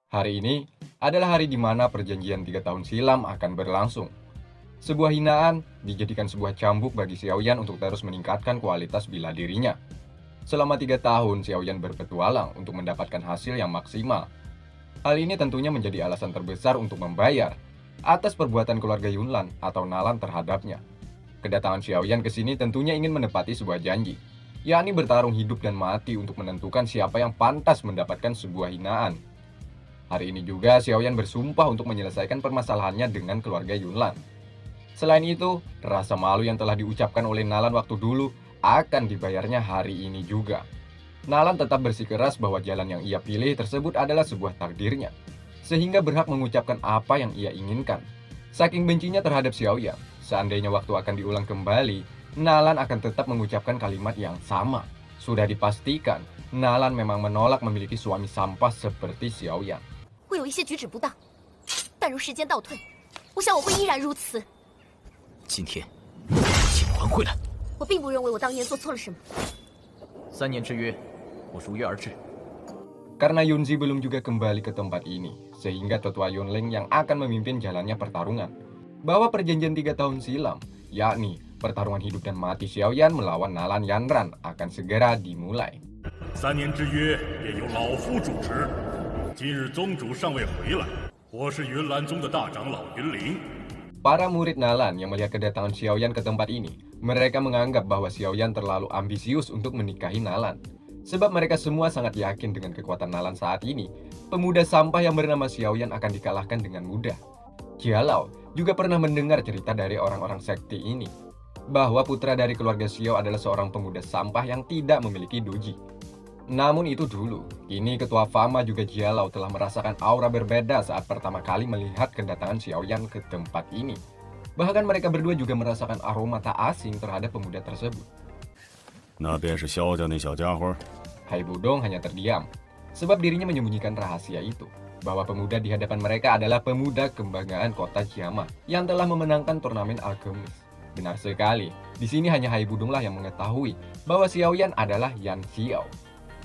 Hari ini adalah hari di mana perjanjian 3 tahun silam akan berlangsung. Sebuah hinaan dijadikan sebuah cambuk bagi Xiaoyan untuk terus meningkatkan kualitas bela dirinya. Selama 3 tahun, Xiaoyan berpetualang untuk mendapatkan hasil yang maksimal. Hal ini tentunya menjadi alasan terbesar untuk membayar atas perbuatan keluarga Yunlan atau Nalan terhadapnya. Kedatangan Xiaoyan ke sini tentunya ingin menepati sebuah janji, yakni bertarung hidup dan mati untuk menentukan siapa yang pantas mendapatkan sebuah hinaan. Hari ini juga Xiaoyan bersumpah untuk menyelesaikan permasalahannya dengan keluarga Yunlan. Selain itu, rasa malu yang telah diucapkan oleh Nalan waktu dulu akan dibayarnya hari ini juga. Nalan tetap bersikeras bahwa jalan yang ia pilih tersebut adalah sebuah takdirnya, sehingga berhak mengucapkan apa yang ia inginkan. Saking bencinya terhadap Xiaoyan, seandainya waktu akan diulang kembali, Nalan akan tetap mengucapkan kalimat yang sama. Sudah dipastikan, Nalan memang menolak memiliki suami sampah seperti Xiaoyan. 我有一些举止不当，但如时间倒退，我想我会依然如此。今天，请还回来。我并不认为我当年做错了什么。3年之约，我如约而至。 Karena Yunzi belum juga kembali ke tempat ini, sehingga tetua Yunling yang akan memimpin jalannya pertarungan. Bahwa perjanjian 3 tahun silam, yakni pertarungan hidup dan mati Xiaoyan melawan Nalan Yanran akan segera dimulai. 3年之约便由老夫主持。今日宗主尚未回来，我是云岚宗的大长老云灵。 Para murid Nalan yang melihat kedatangan Xiaoyan ke tempat ini, mereka menganggap bahwa Xiaoyan terlalu ambisius untuk menikahi Nalan. Sebab mereka semua sangat yakin dengan kekuatan Nalan saat ini, pemuda sampah yang bernama Xiaoyan akan dikalahkan dengan mudah. Jialau juga pernah mendengar cerita dari orang-orang sekte ini, bahwa putra dari keluarga Xiao adalah seorang pemuda sampah yang tidak memiliki doji. Namun itu dulu, kini ketua Fama juga Jialau telah merasakan aura berbeda saat pertama kali melihat kedatangan Xiaoyan ke tempat ini. Bahkan mereka berdua juga merasakan aroma tak asing terhadap pemuda tersebut. 那便是萧家那小家伙。 Hai Budong hanya terdiam, sebab dirinya menyembunyikan rahasia itu, bahwa pemuda di hadapan mereka adalah pemuda kebanggaan kota Jiama yang telah memenangkan turnamen alkemis. Benar sekali, di sini hanya Hai Budonglah yang mengetahui bahwa Xiaoyan adalah Yan Xiao.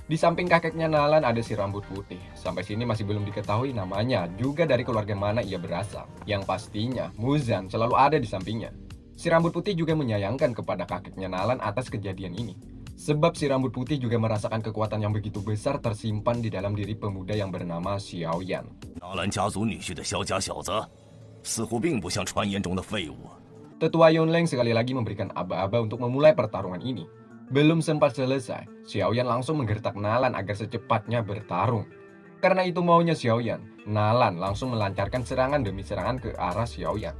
Di samping kakeknya Nalan ada si rambut putih. Sampai sini masih belum diketahui namanya, juga dari keluarga mana ia berasal. Yang pastinya, Muzan selalu ada di sampingnya. Si rambut putih juga menyayangkan kepada kakeknya Nalan atas kejadian ini. Sebab si rambut putih juga merasakan kekuatan yang begitu besar tersimpan di dalam diri pemuda yang bernama Xiaoyan. 纳兰家族女婿的萧家小子，似乎并不像传言中的废物。 Tetua Yunleng sekali lagi memberikan aba-aba untuk memulai pertarungan ini. Belum sempat selesai, Xiaoyan langsung menggertak Nalan agar secepatnya bertarung. Karena itu maunya Xiaoyan, Nalan langsung melancarkan serangan demi serangan ke arah Xiaoyan.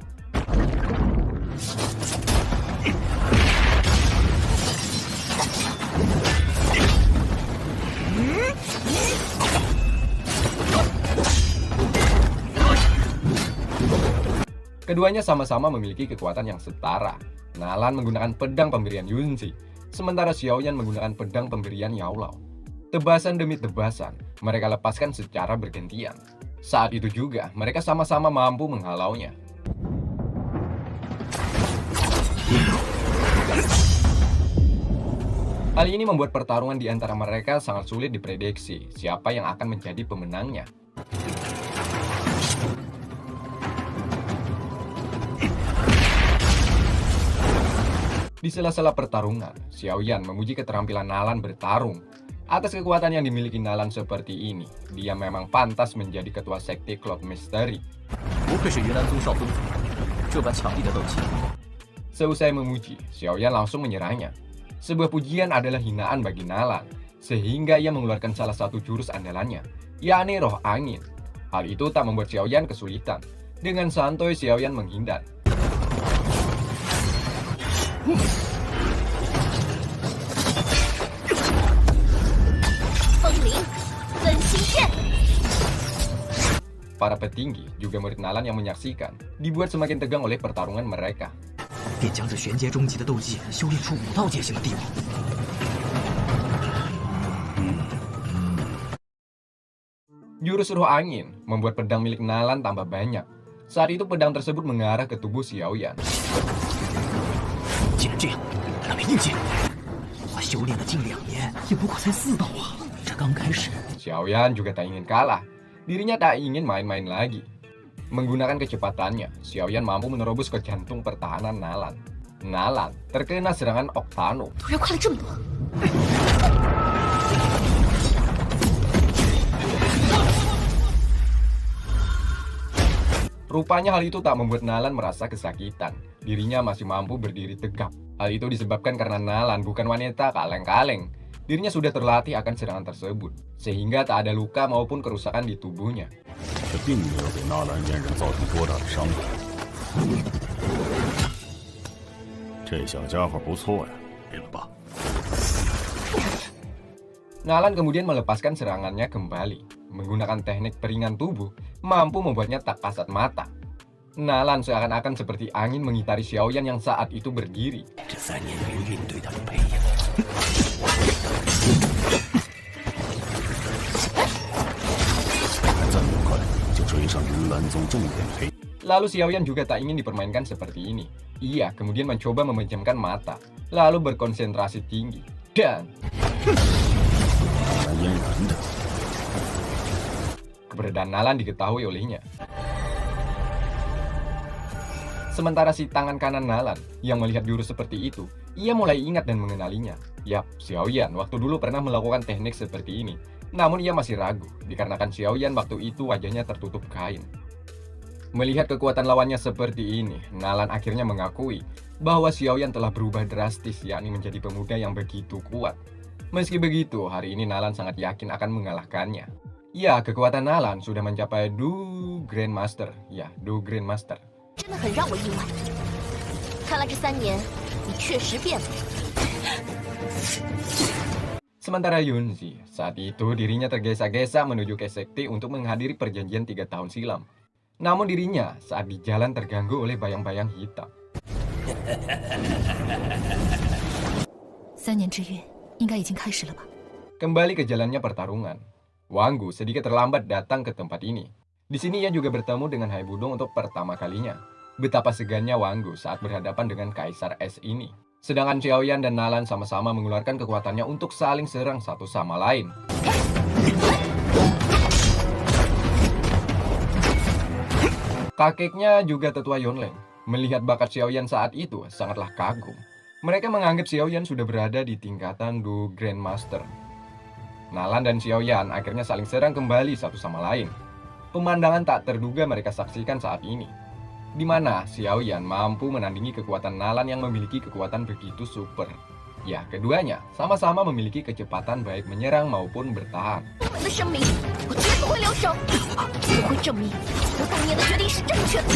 Keduanya sama-sama memiliki kekuatan yang setara. Nalan menggunakan pedang pemberian Yunzi, sementara Xiaoyan menggunakan pedang pemberian Yaolao. Tebasan demi tebasan, mereka lepaskan secara bergantian. Saat itu juga, mereka sama-sama mampu menghalaunya. Hal ini membuat pertarungan di antara mereka sangat sulit diprediksi siapa yang akan menjadi pemenangnya. Di sela-sela pertarungan, Xiaoyan memuji keterampilan Nalan bertarung. Atas kekuatan yang dimiliki Nalan seperti ini, dia memang pantas menjadi ketua sekte Cloud Mystery. 不愧是云岚宗少宗主，这般强力的斗技。 Seusai memuji, Xiaoyan langsung menyerangnya. Sebuah pujian adalah hinaan bagi Nalan, sehingga ia mengeluarkan salah satu jurus andalannya, yakni roh angin. Hal itu tak membuat Xiaoyan kesulitan. Dengan santai Xiaoyan menghindar. 风铃，分心剑。 Para petinggi, juga murid Nalan yang menyaksikan, dibuat semakin tegang oleh pertarungan mereka. 便将这玄阶中级的斗技修炼出5道阶形的地步。 Jurus roh angin membuat pedang milik Nalan tambah banyak. Saat itu pedang tersebut mengarah ke tubuh Xiaoyan. 既然这样，那便硬接。我修炼了近2年，也不过才4道啊，这刚开始。 Xiaoyan juga tak ingin kalah. Dirinya tak ingin main-main lagi. Menggunakan kecepatannya, Xiaoyan mampu menerobos ke jantung pertahanan Nalan. Nalan terkena serangan Octano. 突然快了这么多， Rupanya hal itu tak membuat Nalan merasa kesakitan. Dirinya masih mampu berdiri tegap. Hal itu disebabkan karena Nalan bukan wanita kaleng-kaleng. Dirinya sudah terlatih akan serangan tersebut, sehingga tak ada luka maupun kerusakan di tubuhnya. 这并没有给纳兰嫣然造成多大的伤害。这小家伙不错呀，对了吧？ Nalan kemudian melepaskan serangannya kembali. Menggunakan teknik peringan tubuh, mampu membuatnya tak kasat mata. Nalan seakan-akan seperti angin mengitari Xiaoyan yang saat itu berdiri. 这3年云韵对他的培养， 再不快就追上云岚宗重点培。 Lalu Xiaoyan juga tak ingin dipermainkan seperti ini. Ia kemudian mencoba memejamkan mata, lalu berkonsentrasi tinggi. Dan 纳兰嫣然的 keberadaan Nalan diketahui olehnya. Sementara si tangan kanan Nalan yang melihat jurus seperti itu, ia mulai ingat dan mengenalinya. Yap, Xiaoyan waktu dulu pernah melakukan teknik seperti ini. Namun ia masih ragu, dikarenakan Xiaoyan waktu itu wajahnya tertutup kain. Melihat kekuatan lawannya seperti ini, Nalan akhirnya mengakui bahwa Xiaoyan telah berubah drastis, yakni menjadi pemuda yang begitu kuat. Meski begitu, hari ini Nalan sangat yakin akan mengalahkannya. Ya, kekuatan Nalan sudah mencapai Du Grandmaster. Ya, Du Grandmaster. 真的很让我意外。看来这3年你确实变了。 Sementara Yunzi, saat itu dirinya tergesa-gesa menuju ke sekte untuk menghadiri perjanjian 3 tahun silam. Namun dirinya saat di jalan terganggu oleh bayang-bayang hitam. 3年之约应该已经开始了吧？ Kembali ke jalannya pertarungan. Wanggu sedikit terlambat datang ke tempat ini. Di sini ia juga bertemu dengan Hai Budong untuk pertama kalinya. Betapa segannya Wanggu saat berhadapan dengan Kaisar Es ini. Sedangkan Xiaoyan dan Nalan sama-sama mengeluarkan kekuatannya untuk saling serang satu sama lain. Kakeknya juga tetua Yonleng. Melihat bakat Xiaoyan saat itu sangatlah kagum. Mereka menganggap Xiaoyan sudah berada di tingkatan Du Grandmaster. Nalan dan Xiaoyan akhirnya saling serang kembali satu sama lain. Pemandangan tak terduga mereka saksikan saat ini, di mana Xiaoyan mampu menandingi kekuatan Nalan yang memiliki kekuatan begitu super. Ya, keduanya sama-sama memiliki kecepatan baik menyerang maupun bertahan. 我的生命，我绝不会留手，我会证明我当年的决定是正确的。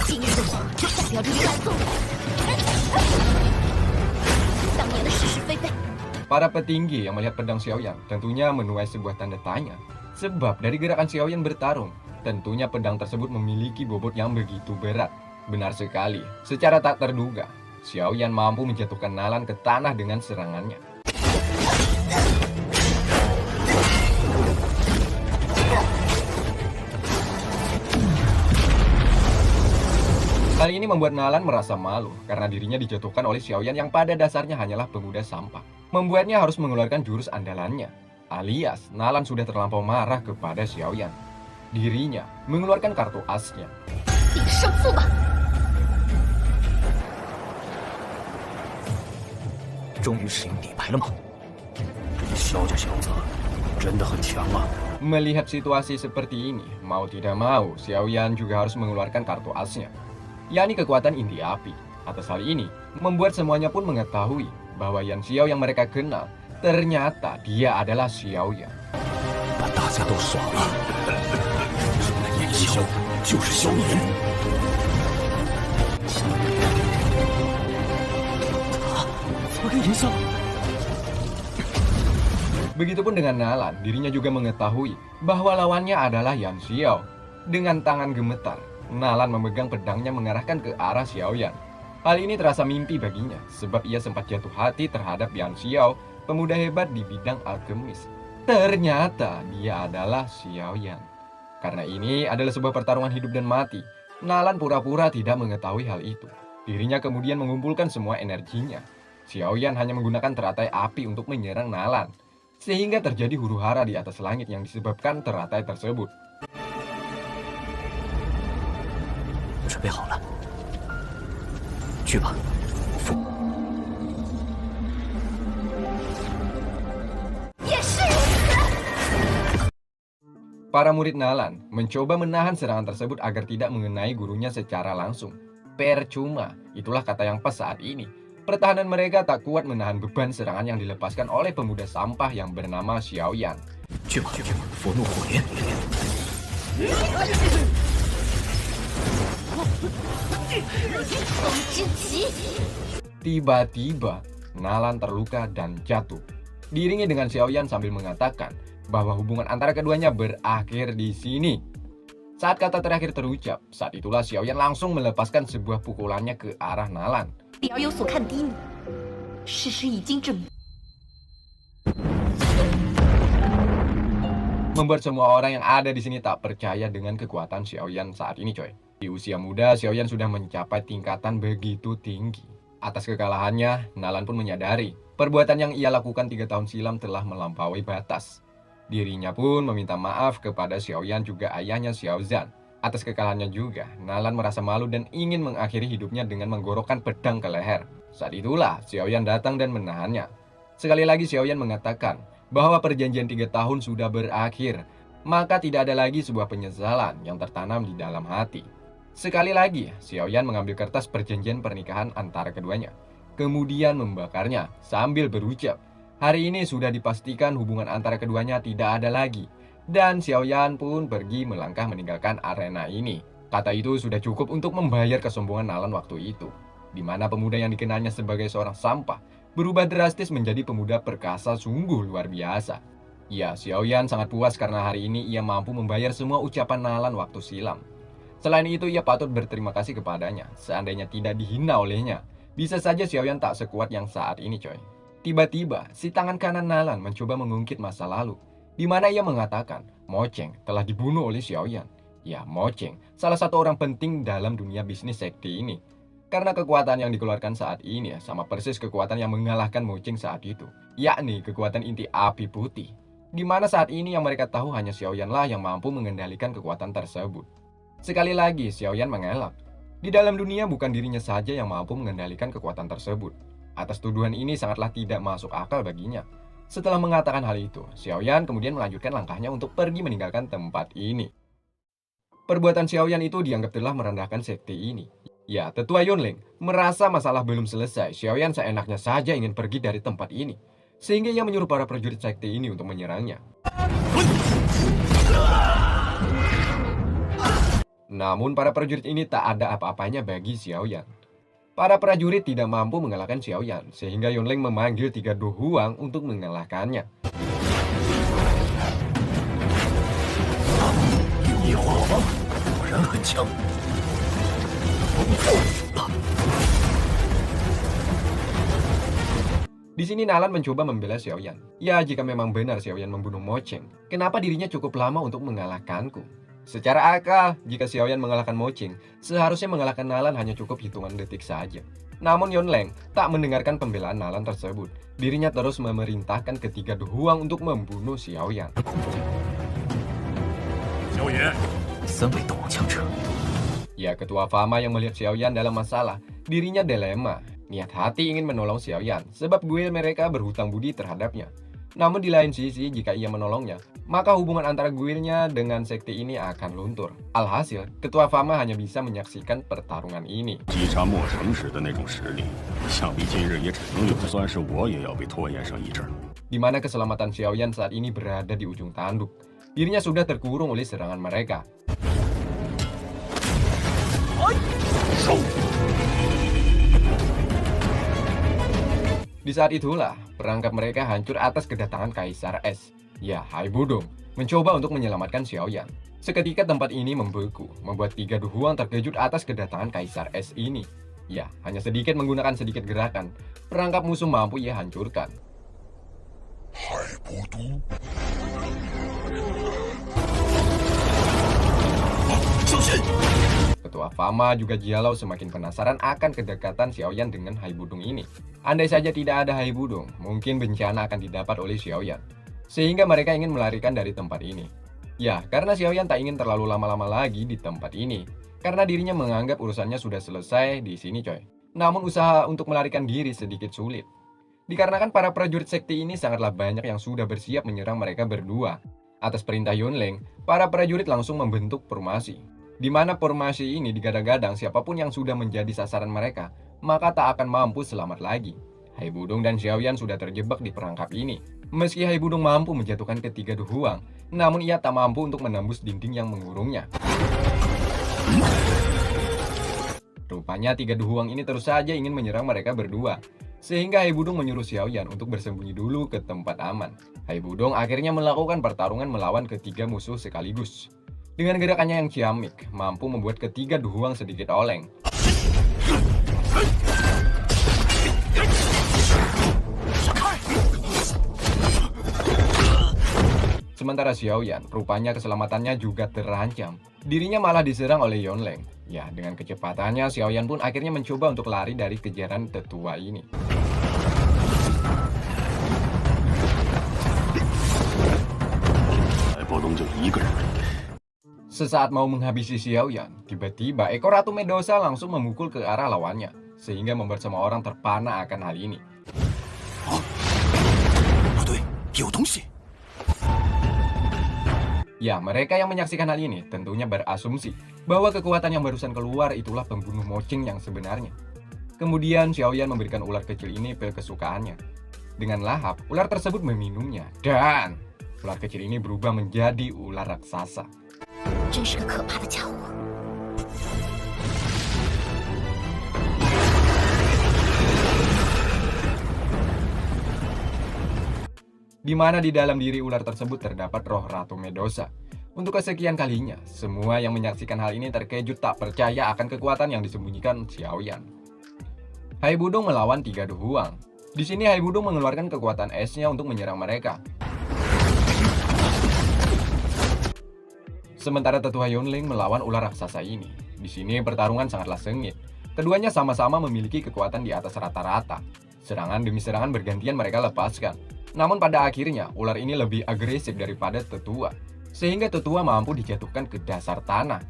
今日的我就代表着云岚宗，当年的是是非非。 Para petinggi yang melihat pedang Xiaoyan tentunya menuai sebuah tanda tanya. Sebab dari gerakan Xiaoyan bertarung, tentunya pedang tersebut memiliki bobot yang begitu berat. Benar sekali, secara tak terduga, Xiaoyan mampu menjatuhkan Nalan ke tanah dengan serangannya. Hal ini membuat Nalan merasa malu karena dirinya dijatuhkan oleh Xiaoyan yang pada dasarnya hanyalah pemuda sampah. Membuatnya harus mengeluarkan jurus andalannya, alias Nalan sudah terlampau marah kepada Xiaoyan. Dirinya mengeluarkan kartu asnya. 定胜负吧！终于使用底牌了吗？这个萧家小子真的很强啊！ Melihat situasi seperti ini, mau tidak mau, Xiaoyan juga harus mengeluarkan kartu asnya, yakni kekuatan inti api. Atas hal ini, membuat semuanya pun mengetahui bahwa Yan Xiao yang mereka kenal, ternyata dia adalah Xiaoyan. 把大家都耍了，说那燕萧就是萧炎。昨日炎萧， Begitupun dengan Nalan, dirinya juga mengetahui bahwa lawannya adalah Yan Xiao. Dengan tangan gemetar, Nalan memegang pedangnya mengarahkan ke arah Xiaoyan. Hal ini terasa mimpi baginya, sebab ia sempat jatuh hati terhadap Yan Xiao, pemuda hebat di bidang alkemis. Ternyata dia adalah Xiaoyan. Karena ini adalah sebuah pertarungan hidup dan mati, Nalan pura-pura tidak mengetahui hal itu. Dirinya kemudian mengumpulkan semua energinya. Xiaoyan hanya menggunakan teratai api untuk menyerang Nalan. sehingga terjadi huru-hara di atas langit yang disebabkan teratai tersebut. 准备好了，去吧。 Para murid Nalan mencoba menahan serangan tersebut agar tidak mengenai gurunya secara langsung. Percuma, itulah kata yang pas saat ini. Pertahanan mereka tak kuat menahan beban serangan yang dilepaskan oleh pemuda sampah yang bernama Xiaoyan. 去吧，佛怒火莲。 Tiba-tiba, Nalan terluka dan jatuh. Diiringi dengan Xiaoyan sambil mengatakan bahwa hubungan antara keduanya berakhir di sini. Saat kata terakhir terucap, saat itulah Xiaoyan langsung melepaskan sebuah pukulannya ke arah Nalan. 比尔有所看低你，事实已经证明。 Membuat semua orang yang ada di sini tak percaya dengan kekuatan Xiaoyan saat ini, coy. Di usia muda, Xiaoyan sudah mencapai tingkatan begitu tinggi. Atas kekalahannya, Nalan pun menyadari perbuatan yang ia lakukan 3 tahun silam telah melampaui batas. Dirinya pun meminta maaf kepada Xiaoyan juga ayahnya Xiaozan. Atas kekalahannya juga, Nalan merasa malu dan ingin mengakhiri hidupnya dengan menggorokkan pedang ke leher. Saat itulah, Xiaoyan datang dan menahannya. Sekali lagi Xiaoyan mengatakan bahwa perjanjian 3 tahun sudah berakhir, maka tidak ada lagi sebuah penyesalan yang tertanam di dalam hati. Sekali lagi, Xiaoyan mengambil kertas perjanjian pernikahan antara keduanya, kemudian membakarnya sambil berucap, hari ini sudah dipastikan hubungan antara keduanya tidak ada lagi. Dan Xiaoyan pun pergi melangkah meninggalkan arena ini. Kata itu sudah cukup untuk membayar kesombongan Nalan waktu itu, di mana pemuda yang dikenalnya sebagai seorang sampah berubah drastis menjadi pemuda perkasa sungguh luar biasa. Ya, Xiaoyan sangat puas karena hari ini ia mampu membayar semua ucapan Nalan waktu silam. Selain itu, ia patut berterima kasih kepadanya. Seandainya tidak dihina olehnya, bisa saja Xiaoyan tak sekuat yang saat ini, coy. Tiba-tiba, si tangan kanan Nalan mencoba mengungkit masa lalu, di mana ia mengatakan Mo Cheng telah dibunuh oleh Xiaoyan. Ya, Mo Cheng, salah satu orang penting dalam dunia bisnis sekte ini. Karena kekuatan yang dikeluarkan saat ini sama persis kekuatan yang mengalahkan Mo Cheng saat itu, yakni kekuatan inti api putih. Di mana saat ini yang mereka tahu hanya Xiaoyan lah yang mampu mengendalikan kekuatan tersebut. Sekali lagi, Xiaoyan mengelak. Di dalam dunia bukan dirinya saja yang mampu mengendalikan kekuatan tersebut. Atas tuduhan ini sangatlah tidak masuk akal baginya. Setelah mengatakan hal itu, Xiaoyan kemudian melanjutkan langkahnya untuk pergi meninggalkan tempat ini. Perbuatan Xiaoyan itu dianggap telah merendahkan sekte ini. Ya, tetua Yunling merasa masalah belum selesai. Xiaoyan seenaknya saja ingin pergi dari tempat ini, sehingga ia menyuruh para prajurit sekte ini untuk menyerangnya. Namun para prajurit ini tak ada apa-apanya bagi Xiaoyan. Para prajurit tidak mampu mengalahkan Xiaoyan, sehingga Yunling memanggil 3 Do Huang untuk mengalahkannya. Di sini Nalan mencoba membela Xiaoyan. Ya, jika memang benar Xiaoyan membunuh Mo Cheng, kenapa dirinya cukup lama untuk mengalahkanku? Secara akal, jika Xiaoyan mengalahkan Mo Cheng, seharusnya mengalahkan Nalan hanya cukup hitungan detik saja. Namun Yunling tak mendengarkan pembelaan Nalan tersebut. Dirinya terus memerintahkan ketiga Do Huang untuk membunuh Xiaoyan. Xiaoyan, 3位斗王强者。 Ya, ketua Fama yang melihat Xiaoyan dalam masalah, dirinya dilema. Niat hati ingin menolong Xiaoyan, sebab guil mereka berhutang budi terhadapnya. Namun di lain sisi, jika ia menolongnya, maka hubungan antara guilnya dengan sekte ini akan luntur. Alhasil, ketua Fama hanya bisa menyaksikan pertarungan ini. 击杀墨城时的那种实力，想必今日也只能有算是我也要被拖延上一阵。 Di mana keselamatan Xiaoyan saat ini berada di ujung tanduk. Dirinya sudah terkurung oleh serangan mereka. Di saat itulah, perangkap mereka hancur atas kedatangan Kaisar Es. Ya, Hai Budong mencoba untuk menyelamatkan Xiaoyan. Seketika tempat ini membeku, membuat 3 Do Huang terkejut atas kedatangan Kaisar Es ini. Ya, hanya sedikit menggunakan sedikit gerakan, perangkap musuh mampu ia hancurkan. Hai Budong. Ketua Fama juga Jialau semakin penasaran akan kedekatan Xiaoyan dengan Hai Budong ini. Andai saja tidak ada Hai Budong, mungkin bencana akan didapat oleh Xiaoyan. sehingga mereka ingin melarikan dari tempat ini. Ya, karena Xiaoyan tak ingin terlalu lama-lama lagi di tempat ini, karena dirinya menganggap urusannya sudah selesai di sini coy. Namun usaha untuk melarikan diri sedikit sulit. Dikarenakan para prajurit sekti ini sangatlah banyak yang sudah bersiap menyerang mereka berdua. Atas perintah Yunleng, para prajurit langsung membentuk formasi. Di mana formasi ini digadang-gadang siapapun yang sudah menjadi sasaran mereka, maka tak akan mampu selamat lagi. Hai Budong dan Xiaoyan sudah terjebak di perangkap ini. Meski Hai Budong mampu menjatuhkan ketiga Du Huang, namun ia tak mampu untuk menembus dinding yang mengurungnya. Rupanya tiga Du Huang ini terus saja ingin menyerang mereka berdua, sehingga Hai Budong menyuruh Xiaoyan untuk bersembunyi dulu ke tempat aman. Hai Budong akhirnya melakukan pertarungan melawan ketiga musuh sekaligus. Dengan gerakannya yang ciamik, mampu membuat ketiga Du Huang sedikit oleng. Sementara Xiaoyan, rupanya keselamatannya juga terancam. Dirinya malah diserang oleh Yonleng. Ya, dengan kecepatannya, Xiaoyan pun akhirnya mencoba untuk lari dari kejaran tetua ini. Sesaat mau menghabisi Xiaoyan, tiba-tiba ekor Ratu Medusa langsung memukul ke arah lawannya, sehingga membuat semua orang terpana akan hal ini. Ya, mereka yang menyaksikan hal ini tentunya berasumsi bahwa kekuatan yang barusan keluar itulah pembunuh Moching yang sebenarnya. Kemudian Xiaoyan memberikan ular kecil ini pil kesukaannya. Dengan lahap, ular tersebut meminumnya dan ular kecil ini berubah menjadi ular raksasa. 真是个可怕的家伙。 Di mana di dalam diri ular tersebut terdapat roh Ratu Medusa. Untuk kesekian kalinya, semua yang menyaksikan hal ini terkejut tak percaya akan kekuatan yang disembunyikan Xiaoyan. Hai Budong melawan tiga Du Huang. Di sini Hai Budong mengeluarkan kekuatan esnya untuk menyerang mereka. Sementara tetua Yonleng melawan ular raksasa ini. Di sini pertarungan sangatlah sengit. Keduanya sama-sama memiliki kekuatan di atas rata-rata. Serangan demi serangan bergantian mereka lepaskan. Namun pada akhirnya, ular ini lebih agresif daripada tetua, sehingga tetua mampu dijatuhkan ke dasar tanah.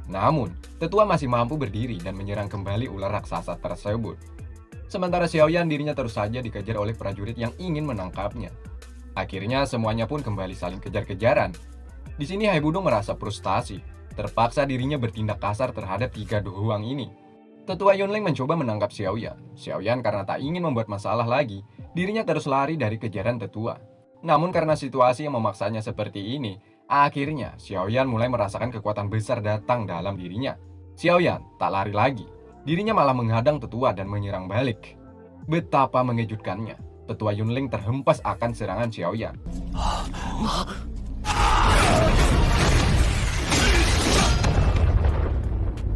Namun, tetua masih mampu berdiri dan menyerang kembali ular raksasa tersebut. Sementara Xiaoyan dirinya terus saja dikejar oleh prajurit yang ingin menangkapnya. Akhirnya semuanya pun kembali saling kejar-kejaran. Di sini Hai Budong merasa frustasi, terpaksa dirinya bertindak kasar terhadap tiga Du Huang ini. Tetua Yonleng mencoba menangkap Xiaoyan. Xiaoyan karena tak ingin membuat masalah lagi, dirinya terus lari dari kejaran tetua. Namun karena situasi yang memaksanya seperti ini, akhirnya Xiaoyan mulai merasakan kekuatan besar datang dalam dirinya. Xiaoyan tak lari lagi, dirinya malah menghadang tetua dan menyerang balik. Betapa mengejutkannya, tetua Yonleng terhempas akan serangan Xiaoyan.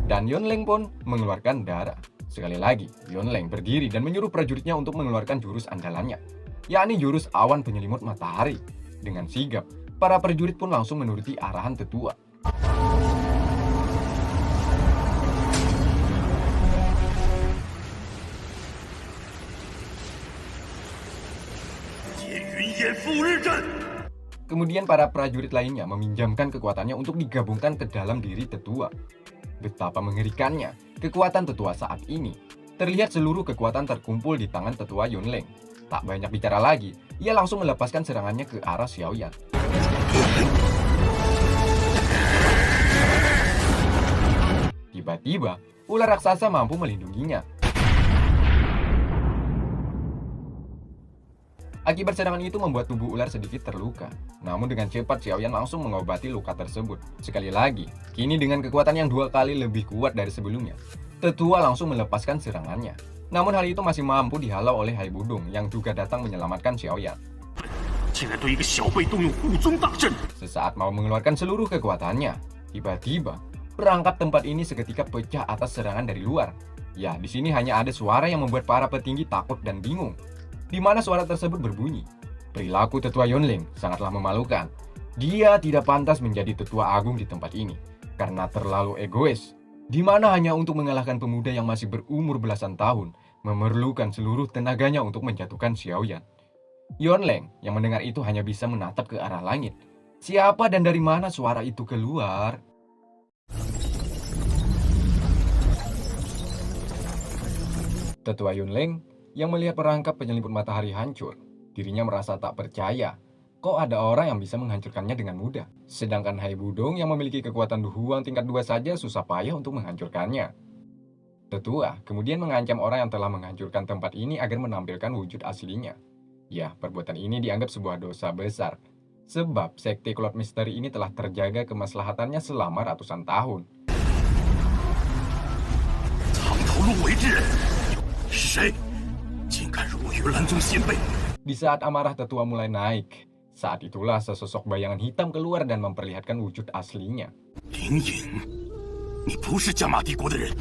Dan Yonleng pun mengeluarkan darah. Sekali lagi, Yonleng berdiri dan menyuruh prajuritnya untuk mengeluarkan jurus andalannya, yakni jurus awan penyelimut matahari. Dengan sigap, para prajurit pun langsung menuruti arahan tetua. Kemudian para prajurit lainnya meminjamkan kekuatannya untuk digabungkan ke dalam diri tetua. Betapa mengerikannya kekuatan tetua saat ini. Terlihat seluruh kekuatan terkumpul di tangan tetua Yonleng. Tak banyak bicara lagi, ia langsung melepaskan serangannya ke arah Xiaoyan. Tiba-tiba, ular raksasa mampu melindunginya. Akibat serangan itu membuat tubuh ular sedikit terluka. Namun dengan cepat Xiaoyan langsung mengobati luka tersebut. Sekali lagi, kini dengan kekuatan yang 2 kali lebih kuat dari sebelumnya, tetua langsung melepaskan serangannya. Namun hal itu masih mampu dihalau oleh Hai Budong yang juga datang menyelamatkan Xiaoyan. Sesaat mau mengeluarkan seluruh kekuatannya, tiba-tiba perangkap tempat ini seketika pecah atas serangan dari luar. Ya, di sini hanya ada suara yang membuat para petinggi takut dan bingung. Di mana suara tersebut berbunyi, perilaku tetua Yonleng sangatlah memalukan. Dia tidak pantas menjadi tetua agung di tempat ini karena terlalu egois. Di mana hanya untuk mengalahkan pemuda yang masih berumur belasan tahun, memerlukan seluruh tenaganya untuk menjatuhkan Xiaoyan. Yonleng yang mendengar itu hanya bisa menatap ke arah langit. Siapa dan dari mana suara itu keluar? Tetua Yunleng yang melihat perangkap penyelimput matahari hancur, dirinya merasa tak percaya. Kok ada orang yang bisa menghancurkannya dengan mudah? Sedangkan Hai Budong yang memiliki kekuatan Duhuang tingkat 2 saja susah payah untuk menghancurkannya. Tetua kemudian mengancam orang yang telah menghancurkan tempat ini agar menampilkan wujud aslinya. Ya, perbuatan ini dianggap sebuah dosa besar. Sebab sekte Cloud Misteri ini telah terjaga kemaslahatannya selama ratusan tahun. 藏头路为之人是谁？竟敢辱云岚宗先辈！ Di saat amarah tetua mulai naik, saat itulah sesosok bayangan hitam keluar dan memperlihatkan wujud aslinya. 灵隐，你不是加玛帝国的人。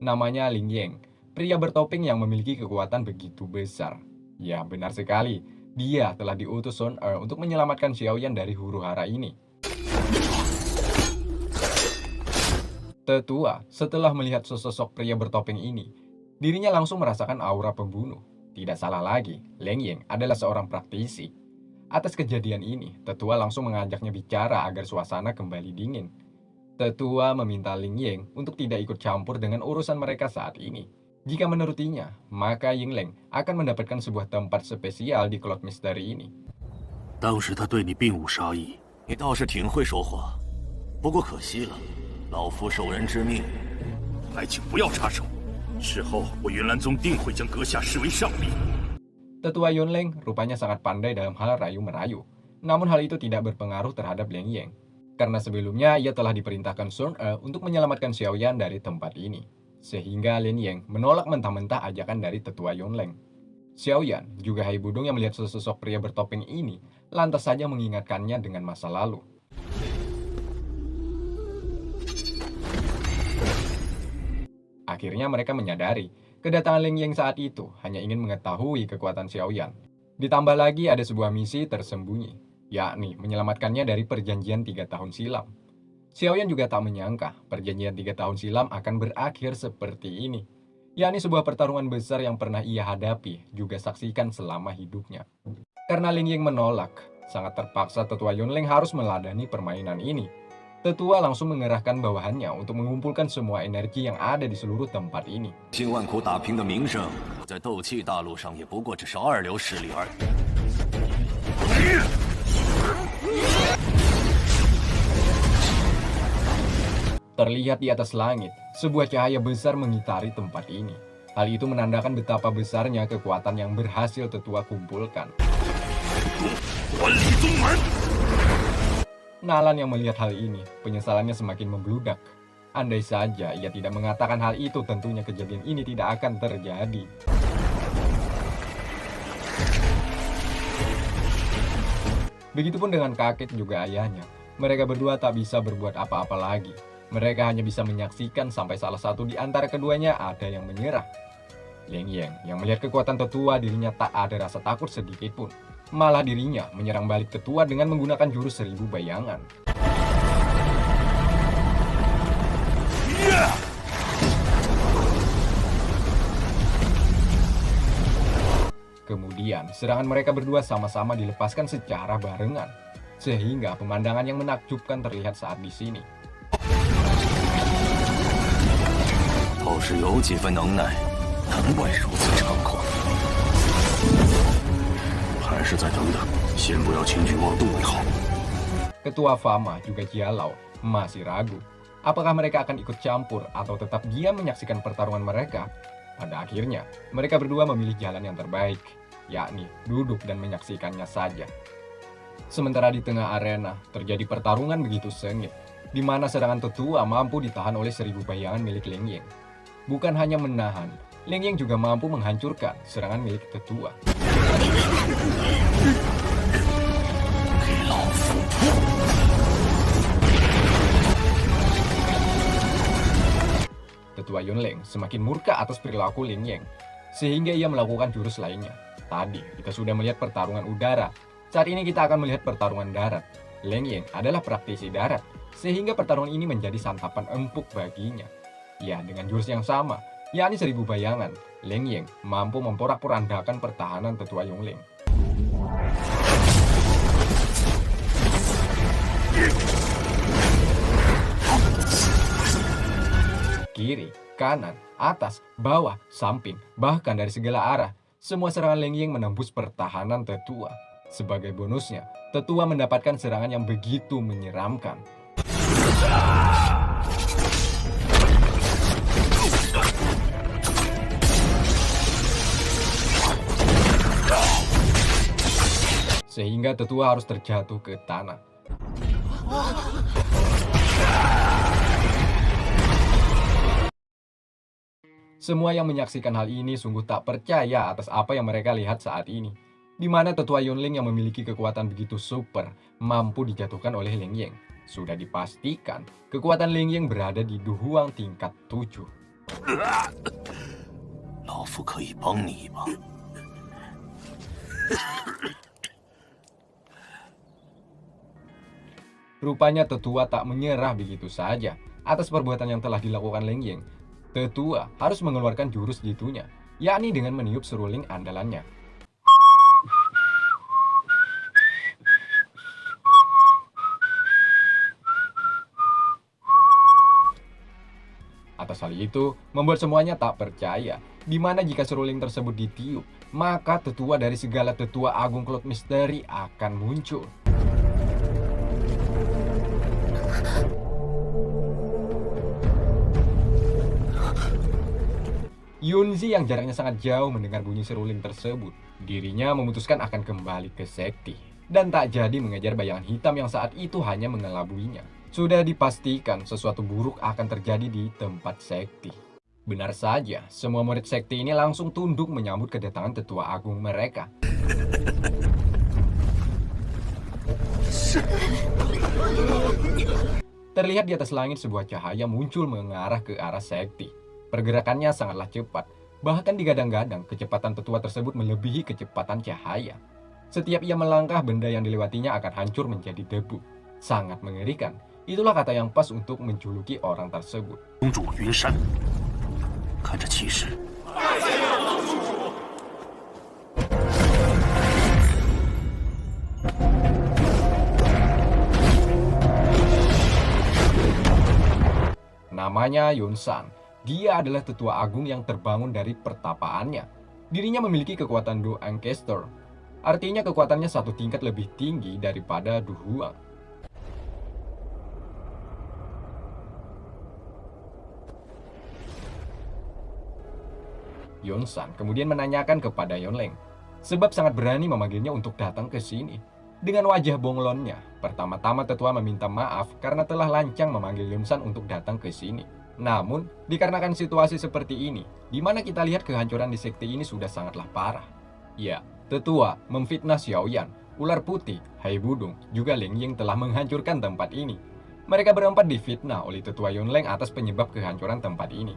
Namanya Ling Yang, pria bertopeng yang memiliki kekuatan begitu besar. Ya, benar sekali. Dia telah diutus Sun Er untuk menyelamatkan Xiaoyan dari huru-hara ini. Tetua, setelah melihat sesosok pria bertopeng ini, dirinya langsung merasakan aura pembunuh. Tidak salah lagi, Ling Yang adalah seorang praktisi. Atas kejadian ini, Tetua langsung mengajaknya bicara agar suasana kembali dingin. Tetua meminta Ling Yang untuk tidak ikut campur dengan urusan mereka saat ini. Jika menurutinya, maka Yingleng akan mendapatkan sebuah tempat spesial di Cloud Misteri ini. 当时他对你并无杀意，你倒是挺会说话，不过可惜了，老夫受人之命，还请不要插手。事后我云岚宗定会将阁下视为上宾。 Tetua Yunleng rupanya sangat pandai dalam hal rayu-merayu. Namun hal itu tidak berpengaruh terhadap Ling Yang. Karena sebelumnya ia telah diperintahkan Sun Er untuk menyelamatkan Xiaoyan dari tempat ini. Sehingga Lin Yang menolak mentah-mentah ajakan dari Tetua Yunleng. Xiaoyan juga Hai Budong yang melihat sesosok pria bertopeng ini lantas saja mengingatkannya dengan masa lalu. Akhirnya mereka menyadari kedatangan Ling Yang saat itu hanya ingin mengetahui kekuatan Xiaoyan. Ditambah lagi ada sebuah misi tersembunyi, yakni menyelamatkannya dari perjanjian 3 tahun silam. Xiaoyan juga tak menyangka perjanjian 3 tahun silam akan berakhir seperti ini, yakni sebuah pertarungan besar yang pernah ia hadapi juga saksikan selama hidupnya. Karena Ling Yang menolak, sangat terpaksa Tetua Yunleng harus meladani permainan ini. Tetua langsung mengerahkan bawahannya untuk mengumpulkan semua energi yang ada di seluruh tempat ini. 辛万苦打拼的名声，在斗气大陆上也不过只是二流势力而已。 Terlihat di atas langit, sebuah cahaya besar mengitari tempat ini. Hal itu menandakan betapa besarnya kekuatan yang berhasil Tetua kumpulkan. Nalan yang melihat hal ini, penyesalannya semakin membludak. Andai saja ia tidak mengatakan hal itu, tentunya kejadian ini tidak akan terjadi. Begitupun dengan kakek juga ayahnya. Mereka berdua tak bisa berbuat apa-apa lagi. Mereka hanya bisa menyaksikan sampai salah satu di antara keduanya ada yang menyerah. Ling Yang yang melihat kekuatan Tetua, dirinya tak ada rasa takut sedikit pun. Malah dirinya menyerang balik Tetua dengan menggunakan jurus 1000 bayangan. Kemudian, serangan mereka berdua sama-sama dilepaskan secara barengan, sehingga pemandangan yang menakjubkan terlihat saat di sini. 倒是有几分能耐，难怪如此猖狂。还是再等等，先不要轻举妄动为好。 Ketua Fama juga Jialau masih ragu. Apakah mereka akan ikut campur atau tetap diam menyaksikan pertarungan mereka? Pada akhirnya, mereka berdua memilih jalan yang terbaik, yakni duduk dan menyaksikannya saja. Sementara di tengah arena, terjadi pertarungan begitu sengit, di mana serangan Tetua mampu ditahan oleh 1000 bayangan milik Ling Yang. Bukan hanya menahan, Ling Yang juga mampu menghancurkan serangan milik Tetua. Tetua Yunleng semakin murka atas perilaku Ling Yang, sehingga ia melakukan jurus lainnya. Tadi kita sudah melihat pertarungan udara, saat ini kita akan melihat pertarungan darat. Ling Yang adalah praktisi darat, sehingga pertarungan ini menjadi santapan empuk baginya. Ya, dengan jurus yang sama, yakni 1000 bayangan, Leng Ying mampu memporak-porandakan pertahanan tetua Yongleng. Kiri, kanan, atas, bawah, samping, bahkan dari segala arah, semua serangan Leng Ying menembus pertahanan tetua. Sebagai bonusnya, tetua mendapatkan serangan yang begitu menyeramkan. Sehingga tetua harus terjatuh ke tanah. Semua yang menyaksikan hal ini sungguh tak percaya atas apa yang mereka lihat saat ini, di mana tetua Yongleng yang memiliki kekuatan begitu super mampu dijatuhkan oleh Leng Ying. Sudah dipastikan kekuatan Leng Ying berada di Duhuang tingkat 7. 老夫可以帮你一把。 Rupanya tetua tak menyerah begitu saja atas perbuatan yang telah dilakukan Leng Ying. Tetua harus mengeluarkan jurus jitunya, yakni dengan meniup seruling andalannya. Atas hal itu, membuat semuanya tak percaya, di mana jika seruling tersebut ditiup, maka tetua dari segala tetua agung Cloud Misteri akan muncul. Yunzi yang jaraknya sangat jauh mendengar bunyi seruling tersebut, dirinya memutuskan akan kembali ke sekti, dan tak jadi mengejar bayangan hitam yang saat itu hanya mengelabuinya. Sudah dipastikan sesuatu buruk akan terjadi di tempat sekti. Benar saja, semua murid sekti ini langsung tunduk menyambut kedatangan tetua agung mereka. Terlihat di atas langit sebuah cahaya muncul mengarah ke arah sekti. Pergerakannya sangatlah cepat, bahkan digadang-gadang kecepatan tetua tersebut melebihi kecepatan cahaya. Setiap ia melangkah, benda yang dilewatinya akan hancur menjadi debu. Sangat mengerikan. Itulah kata yang pas untuk menjuluki orang tersebut. 公主云山，看这气势， Namanya Yunsan. Dia adalah tetua agung yang terbangun dari pertapaannya. Dirinya memiliki kekuatan Do Ancestor. Artinya kekuatannya satu tingkat lebih tinggi daripada Duhuang. Yunsan kemudian menanyakan kepada Yongleng, sebab sangat berani memanggilnya untuk datang ke sini. Dengan wajah bonglonnya, pertama-tama tetua meminta maaf karena telah lancang memanggil Yunsan untuk datang ke sini. Namun, dikarenakan situasi seperti ini, di mana kita lihat kehancuran di sekte ini sudah sangatlah parah. Ya, tetua memfitnah Xiaoyan, ular putih, Hai Budung, juga Leng Ying telah menghancurkan tempat ini. Mereka berempat difitnah oleh tetua Yongleng atas penyebab kehancuran tempat ini.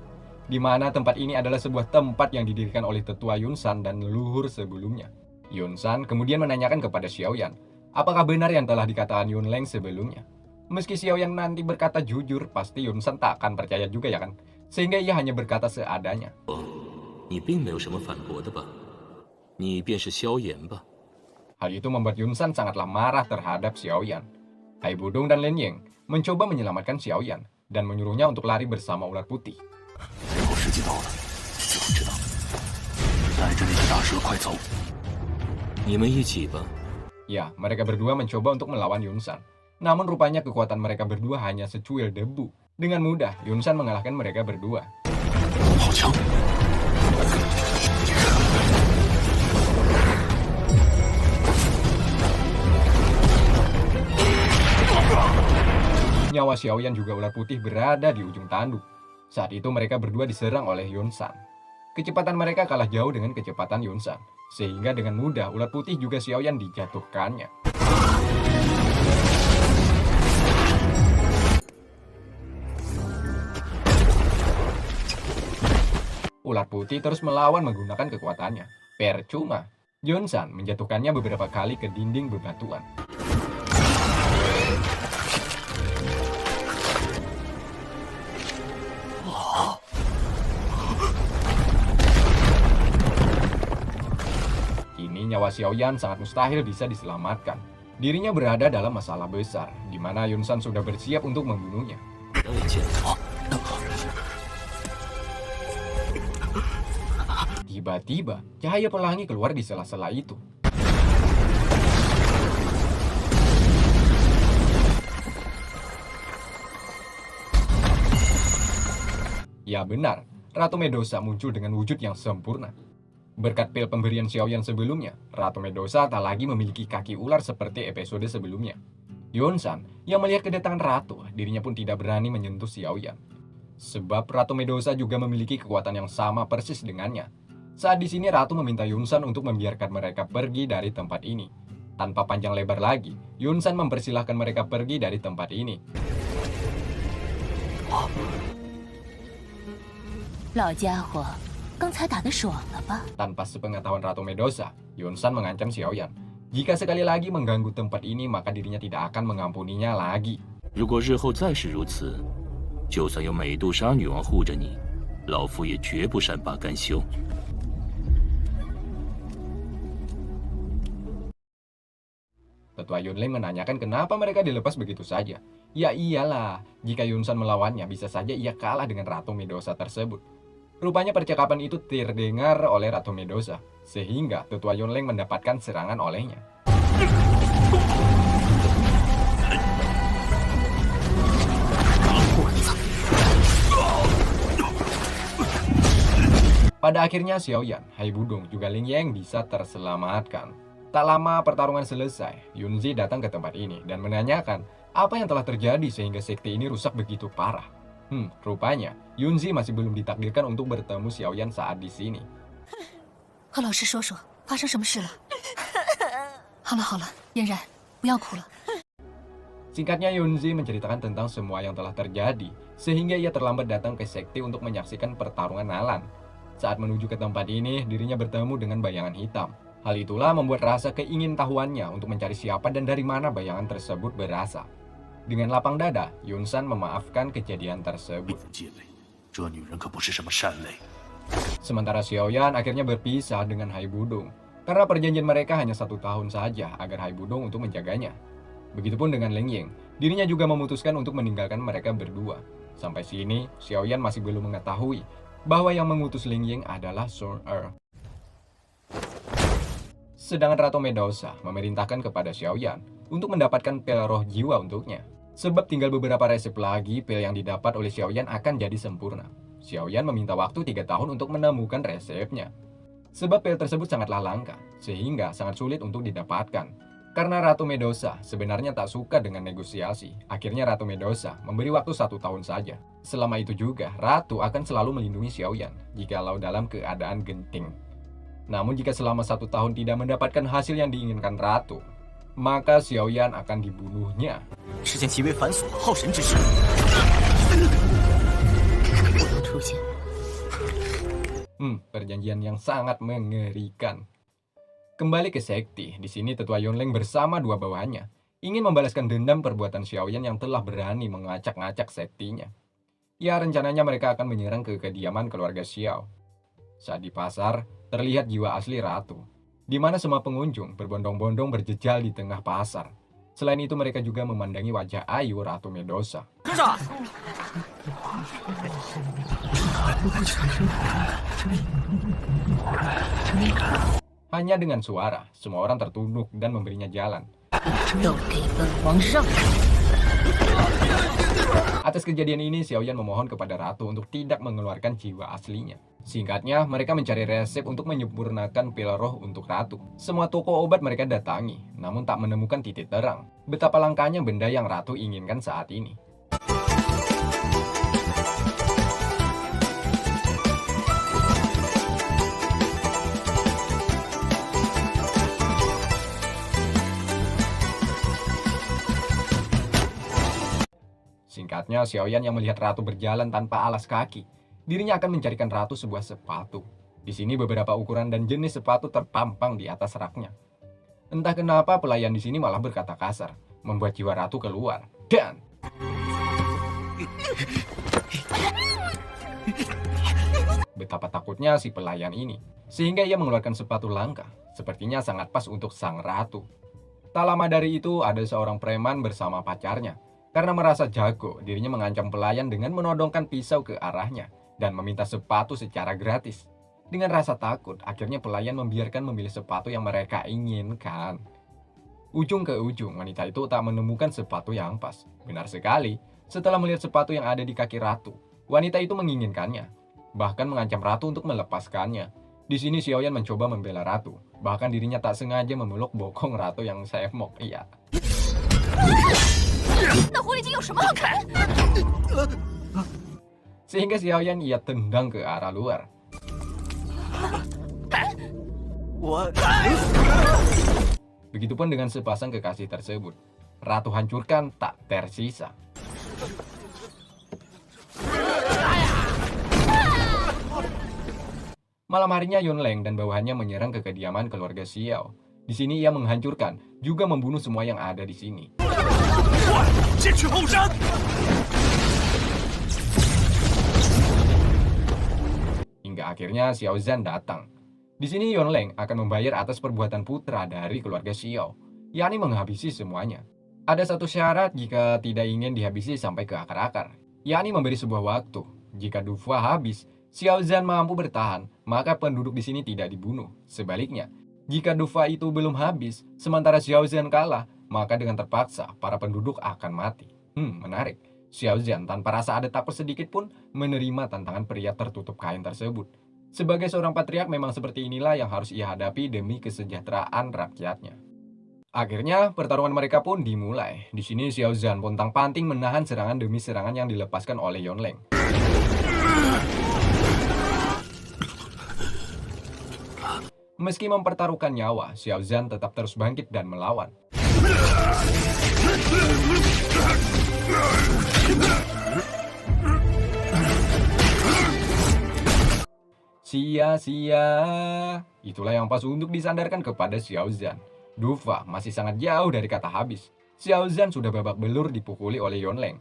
Di mana tempat ini adalah sebuah tempat yang didirikan oleh tetua Yunsan dan leluhur sebelumnya. Yunsan kemudian menanyakan kepada Xiaoyan, apakah benar yang telah dikatakan Yongleng sebelumnya? Meski Xiaoyan nanti berkata jujur, pasti Yunsan tak akan percaya juga ya kan? Sehingga ia hanya berkata seadanya. 你并没有什么反驳的吧？你便是萧炎吧？ Hal itu membuat Yunsan sangatlah marah terhadap Xiaoyan. Hai Budong dan Leng Ying mencoba menyelamatkan Xiaoyan dan menyuruhnya untuk lari bersama ular putih. 最后时机到了，就知道。带着那只大蛇快走！ 你们一起吧。 Ya, mereka berdua mencoba untuk melawan Yunsan. Namun rupanya kekuatan mereka berdua hanya secuil debu. Dengan mudah, Yunsan mengalahkan mereka berdua. 好强！ Nyawa Xiaoyan juga ular putih berada di ujung tanduk. Saat itu mereka berdua diserang oleh Yunsan. Kecepatan mereka kalah jauh dengan kecepatan Yunsan. Sehingga dengan mudah ular putih juga Xiaoyan dijatuhkannya. Ular putih terus melawan menggunakan kekuatannya. Percuma. Yunsan menjatuhkannya beberapa kali ke dinding bebatuan. nyawa Xiaoyan sangat mustahil bisa diselamatkan. Dirinya berada dalam masalah besar, di mana Yunsan sudah bersiap untuk membunuhnya. Tiba-tiba, cahaya pelangi keluar di sela-sela itu. Ya benar, Ratu Medusa muncul dengan wujud yang sempurna. Berkat pil pemberian Xiaoyan sebelumnya, Ratu Medusa tak lagi memiliki kaki ular seperti episode sebelumnya. Yunsan yang melihat kedatangan Ratu, dirinya pun tidak berani menyentuh Xiaoyan. Sebab Ratu Medusa juga memiliki kekuatan yang sama persis dengannya. Saat di sini Ratu meminta Yunsan untuk membiarkan mereka pergi dari tempat ini. Tanpa panjang lebar lagi, Yunsan mempersilahkan mereka pergi dari tempat ini. 老家伙，刚才打得爽了吧？ Tanpa sepengetahuan Ratu Medusa, Yunsan mengancam Xiaoyan. Jika sekali lagi mengganggu tempat ini, maka dirinya tidak akan mengampuninya lagi. 如果日后再是如此，就算有美杜莎女王护着你，老夫也绝不善罢甘休。 Tetua Yunlin menanyakan kenapa mereka dilepas begitu saja. Ya iyalah, jika Yunsan melawannya, bisa saja ia kalah dengan Ratu Medusa tersebut. Rupanya percakapan itu terdengar oleh Ratu Medusa, sehingga Tetua Yunlin mendapatkan serangan olehnya. Pada akhirnya Xiaoyan, Hai Budong, juga Ling Yang bisa terselamatkan. Tak lama pertarungan selesai, Yunzi datang ke tempat ini dan menanyakan apa yang telah terjadi sehingga sekte ini rusak begitu parah. Rupanya Yunzi masih belum ditakdirkan untuk bertemu Xiaoyan saat di sini. 和老师说说发生什么事了。好了好了，嫣然，不要哭了。 Singkatnya Yunzi menceritakan tentang semua yang telah terjadi, sehingga ia terlambat datang ke sekte untuk menyaksikan pertarungan Nalan. Saat menuju ke tempat ini, dirinya bertemu dengan bayangan hitam. Hal itulah membuat rasa keingintahuannya untuk mencari siapa dan dari mana bayangan tersebut berasal. Dengan lapang dada, Yunsan memaafkan kejadian tersebut. 戒备，这女人可不是什么善类。 Sementara Xiaoyan akhirnya berpisah dengan Hai Budong, karena perjanjian mereka hanya 1 tahun saja agar Hai Budong untuk menjaganya. Begitupun dengan Ling Ying, dirinya juga memutuskan untuk meninggalkan mereka berdua. Sampai sini, Xiaoyan masih belum mengetahui bahwa yang mengutus Ling Ying adalah Sun Er. Sedangkan Ratu Medusa memerintahkan kepada Xiaoyan untuk mendapatkan pil roh jiwa untuknya. Sebab tinggal beberapa resep lagi, pil yang didapat oleh Xiaoyan akan jadi sempurna. Xiaoyan meminta waktu 3 tahun untuk menemukan resepnya. Sebab pil tersebut sangatlah langka, sehingga sangat sulit untuk didapatkan. Karena Ratu Medusa sebenarnya tak suka dengan negosiasi, akhirnya Ratu Medusa memberi waktu 1 tahun saja. Selama itu juga, Ratu akan selalu melindungi Xiaoyan jikalau dalam keadaan genting. Namun jika selama 1 tahun tidak mendapatkan hasil yang diinginkan Ratu, maka Xiaoyan akan dibunuhnya. 是件极为繁琐、耗神之事。我又出现。 Perjanjian yang sangat mengerikan. Kembali ke sekte, di sini Tetua Yunlin bersama 2 bawahannya ingin membalaskan dendam perbuatan Xiaoyan yang telah berani mengacak-ngacak sektinya. Ya, rencananya mereka akan menyerang ke kediaman keluarga Xiao. Saat di pasar, terlihat jiwa asli Ratu, di mana semua pengunjung berbondong-bondong berjejal di tengah pasar. Selain itu, mereka juga memandangi wajah ayu Ratu Medusa. Hanya dengan suara, semua orang tertunduk dan memberinya jalan. 都给本皇让！ Atas kejadian ini, Xiaoyan memohon kepada Ratu untuk tidak mengeluarkan jiwa aslinya. Singkatnya, mereka mencari resep untuk menyempurnakan pil roh untuk Ratu. Semua toko obat mereka datangi, namun tak menemukan titik terang. Betapa langkanya benda yang Ratu inginkan saat ini. Singkatnya, Xiaoyan yang melihat Ratu berjalan tanpa alas kaki, dirinya akan mencarikan Ratu sebuah sepatu. Di sini beberapa ukuran dan jenis sepatu terpampang di atas raknya. Entah kenapa pelayan di sini malah berkata kasar, membuat jiwa Ratu keluar. Dan betapa takutnya si pelayan ini. Sehingga ia mengeluarkan sepatu langka, sepertinya sangat pas untuk sang ratu. Tak lama dari itu ada seorang preman bersama pacarnya. Karena merasa jago, dirinya mengancam pelayan dengan menodongkan pisau ke arahnya dan meminta sepatu secara gratis. Dengan rasa takut, akhirnya pelayan membiarkan memilih sepatu yang mereka inginkan. Ujung ke ujung, wanita itu tak menemukan sepatu yang pas. Benar sekali, setelah melihat sepatu yang ada di kaki ratu, wanita itu menginginkannya. Bahkan mengancam ratu untuk melepaskannya. Di sini Xiaoyan mencoba membela ratu. Bahkan dirinya tak sengaja memeluk bokong ratu yang semok. Iya. 那狐狸精有什么好看？ Sehingga Xiaoyan ia tendang ke arah luar. Begitupun dengan sepasang kekasih tersebut. Ratu hancurkan tak tersisa. Malam harinya Yunleng dan bawahannya menyerang ke kediaman keluarga Xiao. Di sini ia menghancurkan, juga membunuh semua yang ada di sini. Hingga akhirnya Xiao Zhan datang. Di sini Yunleng akan membayar atas perbuatan putra dari keluarga Xiao, yakni menghabisi semuanya. Ada satu syarat jika tidak ingin dihabisi sampai ke akar-akar, yakni memberi sebuah waktu. Jika Dufa habis, Xiao Zhan mampu bertahan, maka penduduk di sini tidak dibunuh. Sebaliknya, jika Dufa itu belum habis, sementara Xiao Zhan kalah, maka dengan terpaksa para penduduk akan mati. Menarik. Xiao Zhan tanpa rasa ada takut sedikit pun menerima tantangan pria tertutup kain tersebut. Sebagai seorang patriark memang seperti inilah yang harus ia hadapi demi kesejahteraan rakyatnya. Akhirnya pertarungan mereka pun dimulai. Di sini Xiao Zhan pontang-panting menahan serangan demi serangan yang dilepaskan oleh Yunleng. Meski mempertaruhkan nyawa, Xiao Zhan tetap terus bangkit dan melawan. Sia-sia. Itulah yang pas untuk disandarkan kepada Xiao Zhan. Dufa masih sangat jauh dari kata habis. Xiao Zhan sudah babak belur dipukuli oleh Yunleng.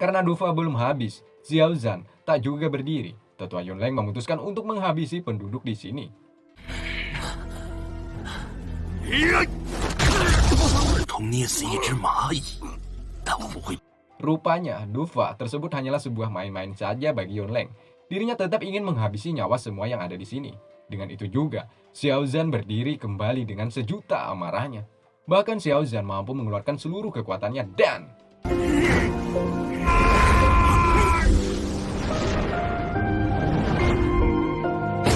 Karena Dufa belum habis, Xiao Zhan tak juga berdiri. Tetua Yunleng memutuskan untuk menghabisi penduduk di sini. Rupanya, Dufa tersebut hanyalah sebuah main-main saja bagi Yunleng. Dirinya tetap ingin menghabisi nyawa semua yang ada di sini. Dengan itu juga, Xiao Zhan berdiri kembali dengan sejuta amarahnya. Bahkan Xiao Zhan mampu mengeluarkan seluruh kekuatannya dan...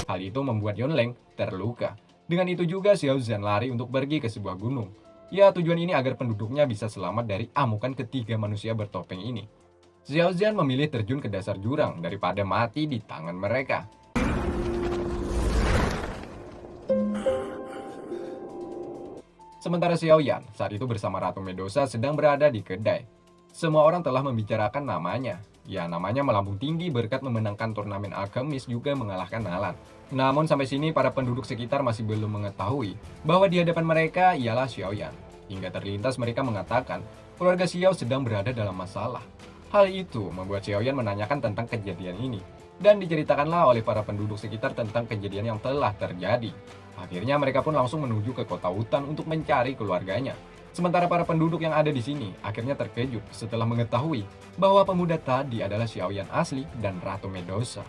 Hal itu membuat Yunleng terluka. Dengan itu juga Xiao Zhan lari untuk pergi ke sebuah gunung. Ya, tujuan ini agar penduduknya bisa selamat dari amukan ketiga manusia bertopeng ini. Xiao Zhan memilih terjun ke dasar jurang daripada mati di tangan mereka. Sementara Xiaoyan saat itu bersama Ratu Medusa sedang berada di kedai. Semua orang telah membicarakan namanya. Ya, namanya melambung tinggi berkat memenangkan turnamen alkemis juga mengalahkan Nalan. Namun sampai sini para penduduk sekitar masih belum mengetahui bahwa di hadapan mereka ialah Xiaoyan. Hingga terlintas mereka mengatakan keluarga Xiao sedang berada dalam masalah. Hal itu membuat Xiaoyan menanyakan tentang kejadian ini. Dan diceritakanlah oleh para penduduk sekitar tentang kejadian yang telah terjadi. Akhirnya mereka pun langsung menuju ke kota hutan untuk mencari keluarganya. Sementara para penduduk yang ada di sini akhirnya terkejut setelah mengetahui bahwa pemuda tadi adalah Xiaoyan asli dan Ratu Medusa.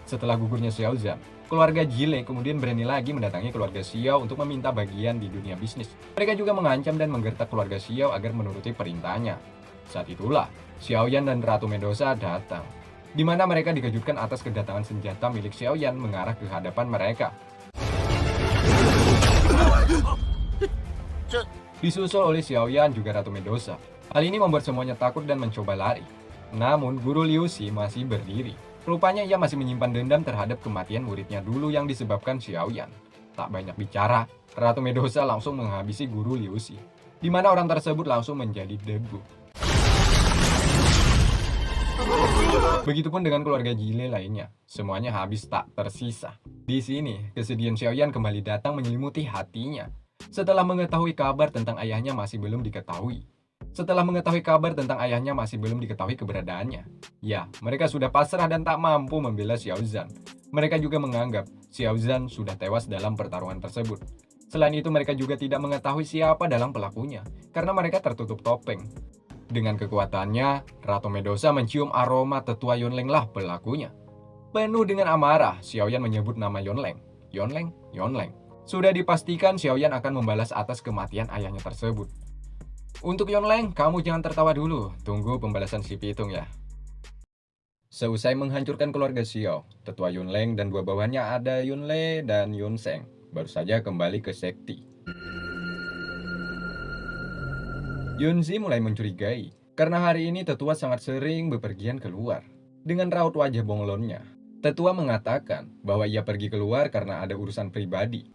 Setelah gugurnya Xiao Zhan, keluarga Jile kemudian berani lagi mendatangi keluarga Xiao untuk meminta bagian di dunia bisnis. Mereka juga mengancam dan menggertak keluarga Xiao agar menuruti perintahnya. Saat itulah, Xiaoyan dan Ratu Medusa datang, di mana mereka dikejutkan atas kedatangan senjata milik Xiaoyan mengarah ke hadapan mereka. Disusul oleh Xiaoyan juga Ratu Medusa. Hal ini membuat semuanya takut dan mencoba lari. Namun, Guru Liu Xi masih berdiri. Rupanya ia masih menyimpan dendam terhadap kematian muridnya dulu yang disebabkan Xiaoyan. Tak banyak bicara, Ratu Medusa langsung menghabisi Guru Liu Xi, di mana orang tersebut langsung menjadi debu. Begitupun dengan keluarga Jile lainnya, semuanya habis tak tersisa. Di sini, kesedihan Xiaoyan kembali datang menyelimuti hatinya. Setelah mengetahui kabar tentang ayahnya masih belum diketahui. Keberadaannya. Ya, mereka sudah pasrah dan tak mampu membela Xiao Zhan. Mereka juga menganggap Xiao Zhan sudah tewas dalam pertarungan tersebut. Selain itu, mereka juga tidak mengetahui siapa dalam pelakunya, karena mereka tertutup topeng. Dengan kekuatannya, Ratu Medusa mencium aroma tetua Yunleng lah pelakunya. Penuh dengan amarah, Xiaoyan menyebut nama Yunleng. Yunleng. Sudah dipastikan Xiaoyan akan membalas atas kematian ayahnya tersebut. Untuk Yunleng, kamu jangan tertawa dulu. Tunggu pembalasan si Pitung ya. Seusai menghancurkan keluarga Xiao, tetua Yunleng dan dua bawahannya ada Yunle dan Yunseng baru saja kembali ke sekti. Yunzi mulai mencurigai karena hari ini tetua sangat sering bepergian keluar. Dengan raut wajah bonglonnya, tetua mengatakan bahwa ia pergi keluar karena ada urusan pribadi.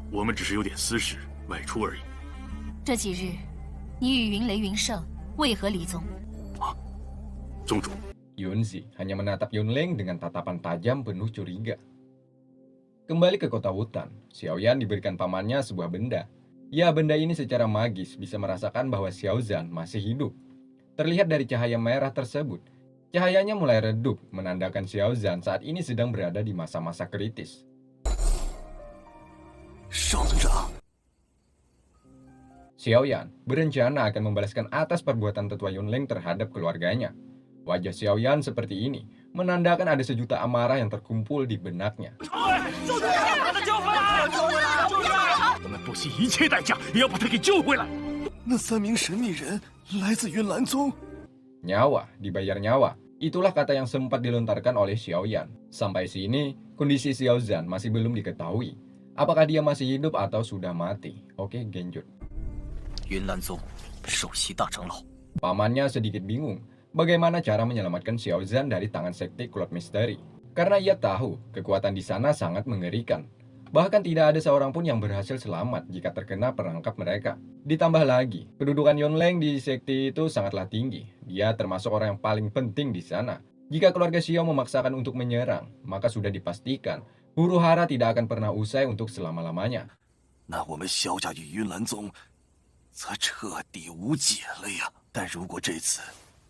我们只是有点私事，外出而已。这几日，你与云雷、云胜为何离宗？宗主， Yunzi hanya menatap Yunleng dengan tatapan tajam penuh curiga. Kembali ke kota hutan, Xiaoyan diberikan pamannya sebuah benda. Ya, benda ini secara magis bisa merasakan bahwa Xiao Zhan masih hidup. Terlihat dari cahaya merah tersebut, cahayanya mulai redup, menandakan Xiao Zhan saat ini sedang berada di masa-masa kritis. 少族长， Xiaoyan berencana akan membalaskan atas perbuatan tetua Yunleng terhadap keluarganya. Wajah Xiaoyan seperti ini menandakan ada sejuta amarah yang terkumpul di benaknya. 我们不惜一切代价也要把他给救回来。那3名神秘人来自云岚宗。 Nyawa dibayar nyawa. Itulah kata yang sempat dilontarkan oleh Xiaoyan. Sampai sini, kondisi Xiao Zhan masih belum diketahui. Apakah dia masih hidup atau sudah mati? Oke, Genjut. 云岚宗首席大长老， Pamannya sedikit bingung bagaimana cara menyelamatkan Xiao Zhan dari tangan sekte Cloud Mystery. Karena ia tahu kekuatan di sana sangat mengerikan. Bahkan tidak ada seorang pun yang berhasil selamat jika terkena perangkap mereka. Ditambah lagi, kedudukan Yunleng di sekte itu sangatlah tinggi. Dia termasuk orang yang paling penting di sana. Jika keluarga Xiao memaksakan untuk menyerang, maka sudah dipastikan huru hara tidak akan pernah usai untuk selama-lamanya. 那我们萧家与云岚宗则彻底无解了呀！但如果这次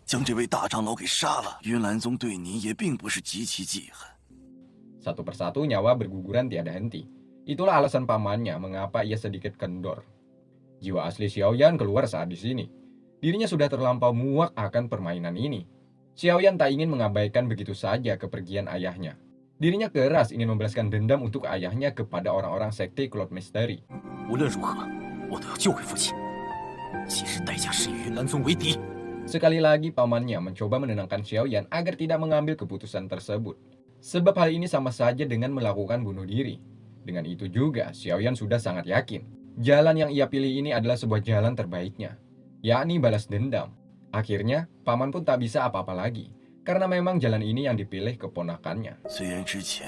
将这位大长老给杀了，云岚宗对你也并不是极其记恨。 Satu persatu nyawa berguguran tiada henti. Itulah alasan pamannya mengapa ia sedikit kendor. Jiwa asli Xiaoyan keluar saat di sini. Dirinya sudah terlampau muak akan permainan ini. Xiaoyan tak ingin mengabaikan begitu saja kepergian ayahnya. Dirinya keras ingin membalaskan dendam untuk ayahnya kepada orang-orang sekte Cloud Mystery. 无论如何，我都要救回父亲，即使代价是与云岚宗为敌。 Sekali lagi pamannya mencoba menenangkan Xiaoyan agar tidak mengambil keputusan tersebut. Sebab hal ini sama saja dengan melakukan bunuh diri. Dengan itu juga, Xiaoyan sudah sangat yakin. Jalan yang ia pilih ini adalah sebuah jalan terbaiknya, yakni balas dendam. Akhirnya, paman pun tak bisa apa-apa lagi. Karena memang jalan ini yang dipilih keponakannya. 虽然之前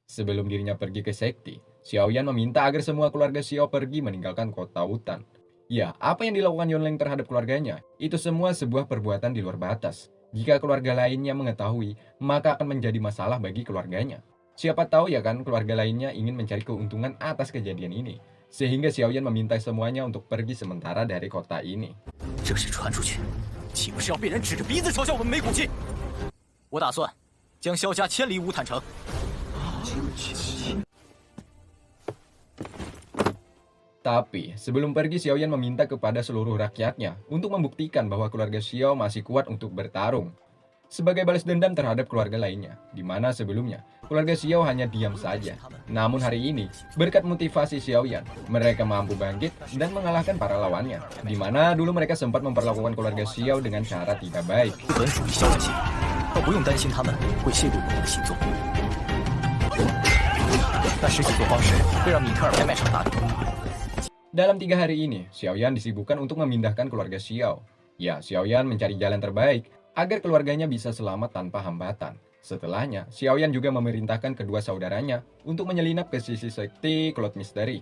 Sebelum dirinya pergi ke sekte, Xiaoyan meminta agar semua keluarga Xiao pergi meninggalkan kota hutan. Ya, apa yang dilakukan Yunleng terhadap keluarganya, itu semua sebuah perbuatan di luar batas. Jika keluarga lainnya mengetahui, maka akan menjadi masalah bagi keluarganya. Siapa tahu ya kan keluarga lainnya ingin mencari keuntungan atas kejadian ini. Sehingga Xiaoyan meminta semuanya untuk pergi sementara dari kota ini. 这事传出去，岂不是要被人指着鼻子嘲笑我们没骨气？我打算将萧家迁离乌坦城。 Tapi, sebelum pergi, Xiaoyan meminta kepada seluruh rakyatnya untuk membuktikan bahwa keluarga Xiao masih kuat untuk bertarung. Sebagai balas dendam terhadap keluarga lainnya, di mana sebelumnya, keluarga Xiao hanya diam saja. Namun hari ini, berkat motivasi Xiaoyan, mereka mampu bangkit dan mengalahkan para lawannya. Di mana dulu mereka sempat memperlakukan keluarga Xiao dengan cara tidak baik. 本属于萧家信，倒不用担心他们会泄露我们的行踪。但实际做方式会让米特尔拍卖场打理。 Dalam 3 hari ini, Xiaoyan disibukkan untuk memindahkan keluarga Xiao. Ya, Xiaoyan mencari jalan terbaik agar keluarganya bisa selamat tanpa hambatan. Setelahnya, Xiaoyan juga memerintahkan kedua saudaranya untuk menyelinap ke sisi sekte Cloud Mystery.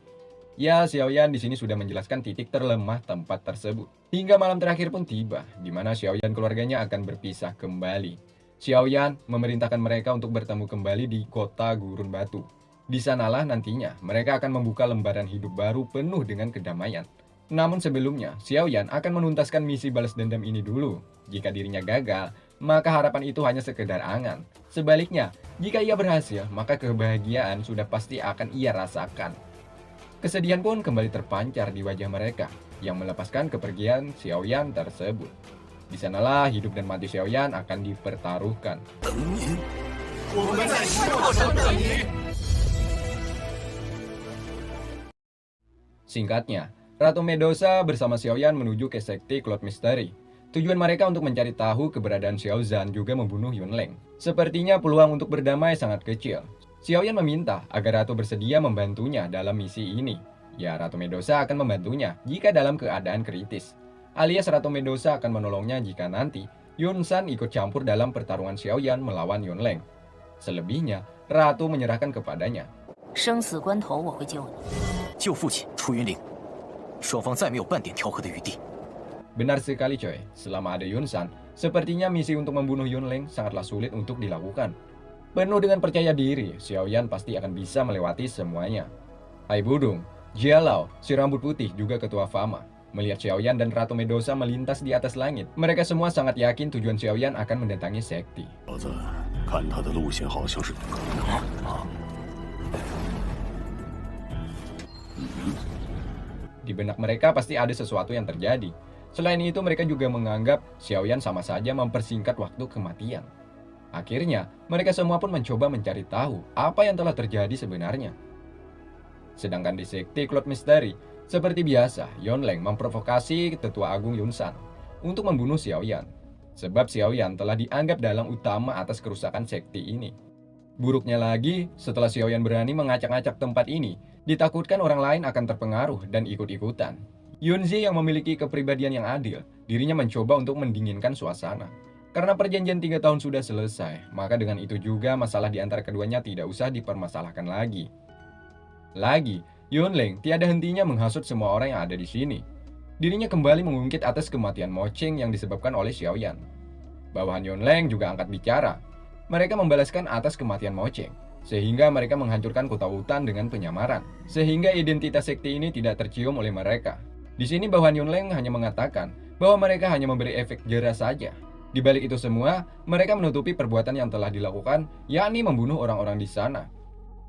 Ya, Xiaoyan di sini sudah menjelaskan titik terlemah tempat tersebut. Hingga malam terakhir pun tiba, di mana Xiaoyan keluarganya akan berpisah kembali. Xiaoyan memerintahkan mereka untuk bertemu kembali di kota Gurun Batu. Di sanalah nantinya mereka akan membuka lembaran hidup baru penuh dengan kedamaian. Namun sebelumnya, Xiaoyan akan menuntaskan misi balas dendam ini dulu. Jika dirinya gagal, maka harapan itu hanya sekedar angan. Sebaliknya, jika ia berhasil, maka kebahagiaan sudah pasti akan ia rasakan. Kesedihan pun kembali terpancar di wajah mereka yang melepaskan kepergian Xiaoyan tersebut. Di sanalah hidup dan mati Xiaoyan akan dipertaruhkan. Singkatnya, Ratu Medusa bersama Xiaoyan menuju ke sekte Cloud Mystery. Tujuan mereka untuk mencari tahu keberadaan Xiao Zhan juga membunuh Yunleng. Sepertinya peluang untuk berdamai sangat kecil. Xiaoyan meminta agar Ratu bersedia membantunya dalam misi ini. Ya, Ratu Medusa akan membantunya jika dalam keadaan kritis. Alias Ratu Medusa akan menolongnya jika nanti Yun Shan ikut campur dalam pertarungan Xiaoyan melawan Yunleng. Selebihnya, Ratu menyerahkan kepadanya. 生死关头我会救你。救父亲出云岭，双方再没有半点调和的余地。 Benar sekali coy, selama ada Yun Shan, sepertinya misi untuk membunuh Yunleng sangatlah sulit untuk dilakukan. Penuh dengan percaya diri, Xiaoyan pasti akan bisa melewati semuanya. Hai Budung, Jia Lao, si rambut putih juga ketua Fama. Melihat Xiaoyan dan Ratu Medusa melintas di atas langit, mereka semua sangat yakin tujuan Xiaoyan akan mendatangi sekte. 小子，看他的路线好像是Di benak mereka pasti ada sesuatu yang terjadi. Selain itu, mereka juga menganggap Xiaoyan sama saja mempersingkat waktu kematian. Akhirnya, mereka semua pun mencoba mencari tahu apa yang telah terjadi sebenarnya. Sedangkan di sekte Cloud Mystery, seperti biasa, Yunleng memprovokasi Tetua Agung Yun Shan untuk membunuh Xiaoyan. Sebab Xiaoyan telah dianggap dalang utama atas kerusakan sekte ini. Buruknya lagi, setelah Xiaoyan berani mengacak-acak tempat ini, ditakutkan orang lain akan terpengaruh dan ikut-ikutan. Yunzi yang memiliki kepribadian yang adil, dirinya mencoba untuk mendinginkan suasana. Karena perjanjian 3 tahun sudah selesai, maka dengan itu juga masalah di antara keduanya tidak usah dipermasalahkan lagi. Yunleng tiada hentinya menghasut semua orang yang ada di sini. Dirinya kembali mengungkit atas kematian Mo Cheng yang disebabkan oleh Xiaoyan. Bawahan Yunleng juga angkat bicara. Mereka membalaskan atas kematian Mo Cheng, sehingga mereka menghancurkan kota hutan dengan penyamaran, sehingga identitas sekte ini tidak tercium oleh mereka. Di sini bawahan Yunleng hanya mengatakan bahwa mereka hanya memberi efek jera saja. Di balik itu semua, mereka menutupi perbuatan yang telah dilakukan, yakni membunuh orang-orang di sana.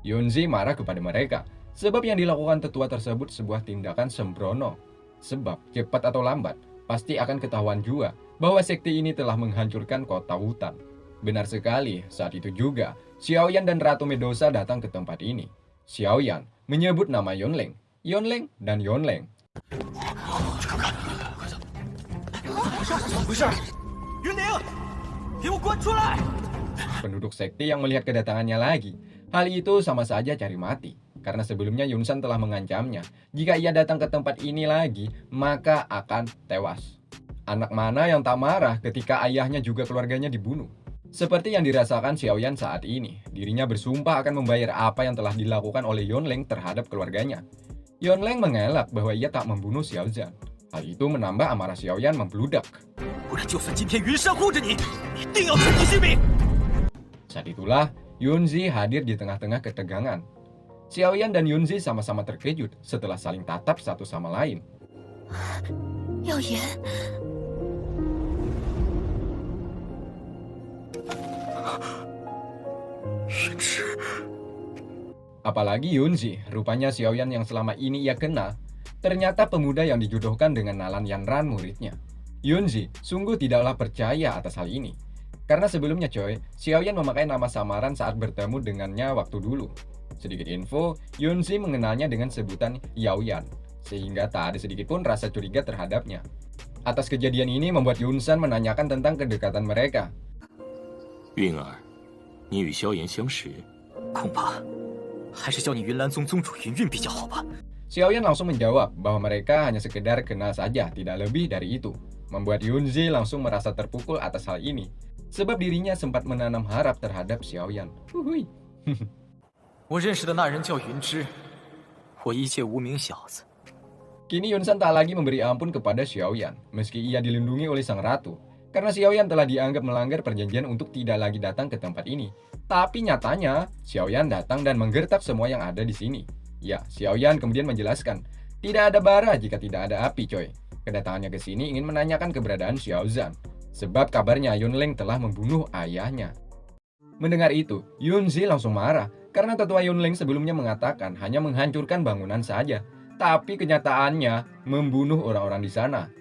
Yunzi marah kepada mereka, sebab yang dilakukan tetua tersebut sebuah tindakan sembrono. Sebab, cepat atau lambat, pasti akan ketahuan juga bahwa sekte ini telah menghancurkan kota hutan. Benar sekali, saat itu juga, Xiaoyan dan Ratu Medusa datang ke tempat ini. Xiaoyan menyebut nama Yunleng, dan Yunleng. Penduduk sekte yang melihat kedatangannya lagi, hal itu sama saja cari mati. Karena sebelumnya Yun Shan telah mengancamnya, jika ia datang ke tempat ini lagi, maka akan tewas. Anak mana yang tak marah ketika ayahnya juga keluarganya dibunuh? Seperti yang dirasakan Xiaoyan saat ini, dirinya bersumpah akan membayar apa yang telah dilakukan oleh Yunleng terhadap keluarganya. Yunleng mengelak bahwa ia tak membunuh Xiao Zhan. Hal itu menambah amarah Xiaoyan membludak. Saat itulah, Yunzi hadir di tengah-tengah ketegangan. Xiaoyan dan Yunzi sama-sama terkejut setelah saling tatap satu sama lain. 耀言， Apalagi Yunzi, rupanya Xiaoyan yang selama ini ia kenal, ternyata pemuda yang dijodohkan dengan Nalan Yanran muridnya. Yunzi sungguh tidaklah percaya atas hal ini. Karena sebelumnya coy, Xiaoyan memakai nama samaran saat bertemu dengannya waktu dulu. Sedikit info, Yunzi mengenalnya dengan sebutan Yaoyan, sehingga tak ada sedikit pun rasa curiga terhadapnya. Atas kejadian ini membuat Yun Shan menanyakan tentang kedekatan mereka. 韵儿，你与萧炎相识， 恐怕还是叫你云岚宗宗主云韵比较好吧。 Xiaoyan langsung menjawab bahwa mereka hanya sekedar kenal saja, tidak lebih dari itu. Membuat Yunzi langsung merasa terpukul atas hal ini, sebab dirinya sempat menanam harap terhadap Xiaoyan. 我认识的那人叫云芝，我一介无名小子。 Kini Yun Shan tak lagi memberi ampun kepada Xiaoyan, meski ia dilindungi oleh sang ratu. karena Xiaoyan telah dianggap melanggar perjanjian untuk tidak lagi datang ke tempat ini. Tapi nyatanya, Xiaoyan datang dan menggertak semua yang ada di sini. Ya, Xiaoyan kemudian menjelaskan, tidak ada bara jika tidak ada api, coy. Kedatangannya ke sini ingin menanyakan keberadaan Xiao Zhan, sebab kabarnya Yunleng telah membunuh ayahnya. Mendengar itu, Yunzi langsung marah, karena tetua Yunleng sebelumnya mengatakan hanya menghancurkan bangunan saja, tapi kenyataannya membunuh orang-orang di sana.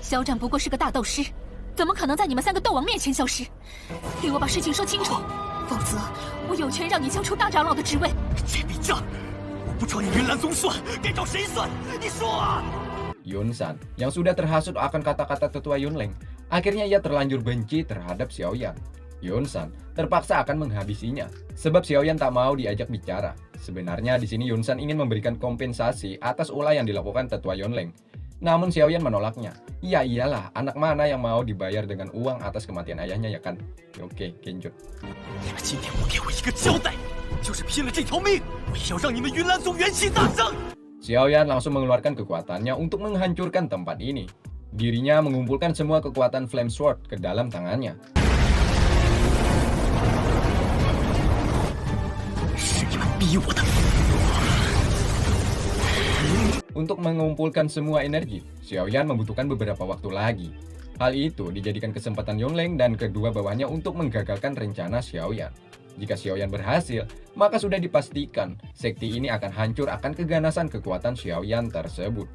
肖战不过是个大斗师，怎么可能在你们3个斗王面前消失？给我把事情说清楚，否则我有权让你交出大长老的职位。这笔账我不找你云岚宗算，该找谁算？你说啊！ Yunsan, yang sudah terhasut akan kata-kata tetua Yunleng, akhirnya ia terlanjur benci terhadap Xiaoyan. Yunsan terpaksa akan menghabisinya, sebab Xiaoyan tak mau diajak bicara. Sebenarnya di sini Yunsan ingin memberikan kompensasi atas ulah yang dilakukan tetua Yunleng. Namun Xiaoyan menolaknya. Ya iyalah, anak mana yang mau dibayar dengan uang atas kematian ayahnya ya kan? Oke, genjot. 你们今天不给我一个交代，就是拼了这条命，我也要让你们云岚宗元气大伤。 Xiaoyan langsung mengeluarkan kekuatannya untuk menghancurkan tempat ini. Dirinya mengumpulkan semua kekuatan Flame Sword ke dalam tangannya. Untuk mengumpulkan semua energi, Xiaoyan membutuhkan beberapa waktu lagi. Hal itu dijadikan kesempatan Yunleng dan kedua bawahnya untuk menggagalkan rencana Xiaoyan. Jika Xiaoyan berhasil, maka sudah dipastikan sekti ini akan hancur akan keganasan kekuatan Xiaoyan tersebut.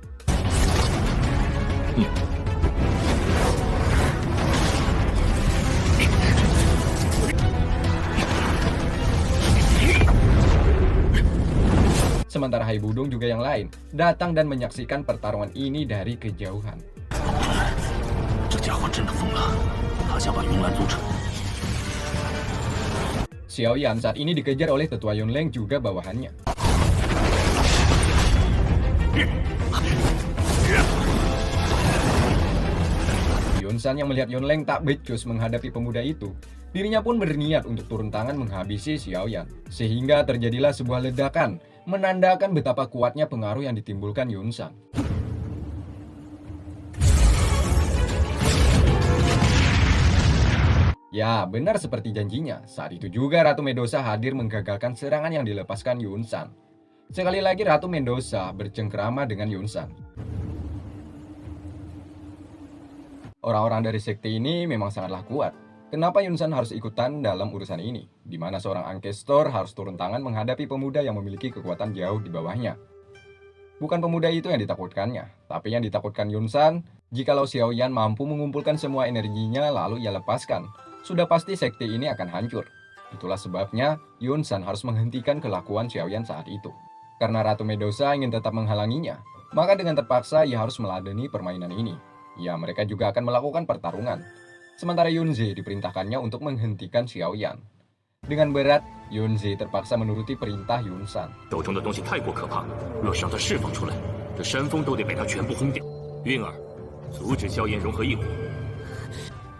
Sementara Hai Budong juga yang lain datang dan menyaksikan pertarungan ini dari kejauhan. 这家伙真的疯了，他想把云岚宗城。 Xiaoyan saat ini dikejar oleh tetua Yunleng juga bawahannya. Yunsan yang melihat Yunleng tak becus menghadapi pemuda itu, dirinya pun berniat untuk turun tangan menghabisi Xiaoyan. Sehingga terjadilah sebuah ledakan, menandakan betapa kuatnya pengaruh yang ditimbulkan Yunsan. Ya, benar seperti janjinya. Saat itu juga Ratu Medusa hadir menggagalkan serangan yang dilepaskan Yunsan. Sekali lagi Ratu Medusa bercengkrama dengan Yunsan. Orang-orang dari sekte ini memang sangatlah kuat. Kenapa Yunsan harus ikutan dalam urusan ini? Di mana seorang Ancestor harus turun tangan menghadapi pemuda yang memiliki kekuatan jauh di bawahnya. Bukan pemuda itu yang ditakutkannya, tapi yang ditakutkan Yunsan, jikalau Xiaoyan mampu mengumpulkan semua energinya lalu ia lepaskan, sudah pasti sekte ini akan hancur. Itulah sebabnya Yunsan harus menghentikan kelakuan Xiaoyan saat itu. Karena Ratu Medusa ingin tetap menghalanginya, maka dengan terpaksa ia harus meladeni permainan ini. Ya, mereka juga akan melakukan pertarungan. Sementara Yunzi diperintahkannya untuk menghentikan Xiaoyan. Dengan berat, Yunzi terpaksa menuruti perintah Yunsan. 手中的东西太过可怕，若是让它释放出来，这山峰都得被它全部轰掉。韵儿，阻止硝烟融合一火。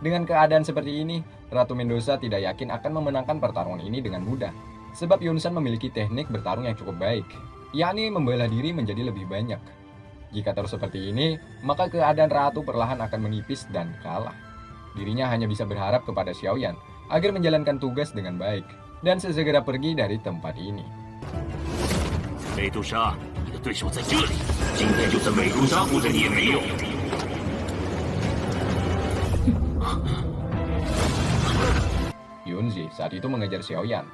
Dengan keadaan seperti ini, Ratu Medusa tidak yakin akan memenangkan pertarungan ini dengan mudah. Sebab Yunsan memiliki teknik bertarung yang cukup baik, yakni membela diri menjadi lebih banyak. Jika terus seperti ini, maka keadaan Ratu perlahan akan menipis dan kalah. Dirinya hanya bisa berharap kepada Xiaoyan agar menjalankan tugas dengan baik dan sesegera pergi dari tempat ini. 美杜莎，你的对手在这里，今天就算美杜莎护着你也没用。 Yunzi saat itu mengejar Xiaoyan,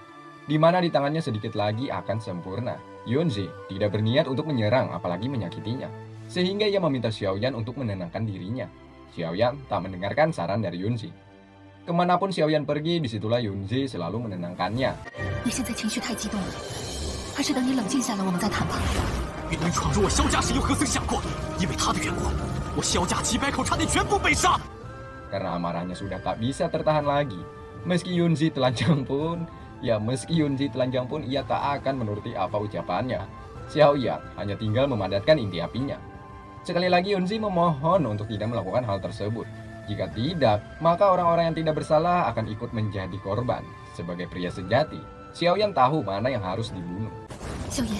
di mana di tangannya sedikit lagi akan sempurna. Yunzi tidak berniat untuk menyerang apalagi menyakitinya, sehingga ia meminta Xiaoyan untuk menenangkan dirinya. Xiaoyan tak mendengarkan saran dari Yunzi. Kemanapun Xiaoyan pergi, disitulah Yunzi selalu menenangkannya. 你现在情绪太激动了，还是等你冷静下来我们再谈吧。云岚闯入我萧家时，又何曾想过，因为他的缘故，我萧家几百口差点全部被杀。 Karena amarahnya sudah tak bisa tertahan lagi. Meski Yunzi telanjang pun, ia tak akan menuruti apa ucapannya. Xiaoyan hanya tinggal memadamkan inti apinya. Sekali lagi Yunzi memohon untuk tidak melakukan hal tersebut. Jika tidak, maka orang-orang yang tidak bersalah akan ikut menjadi korban. Sebagai pria sejati, Xiaoyan tahu mana yang harus dibunuh. 萧炎，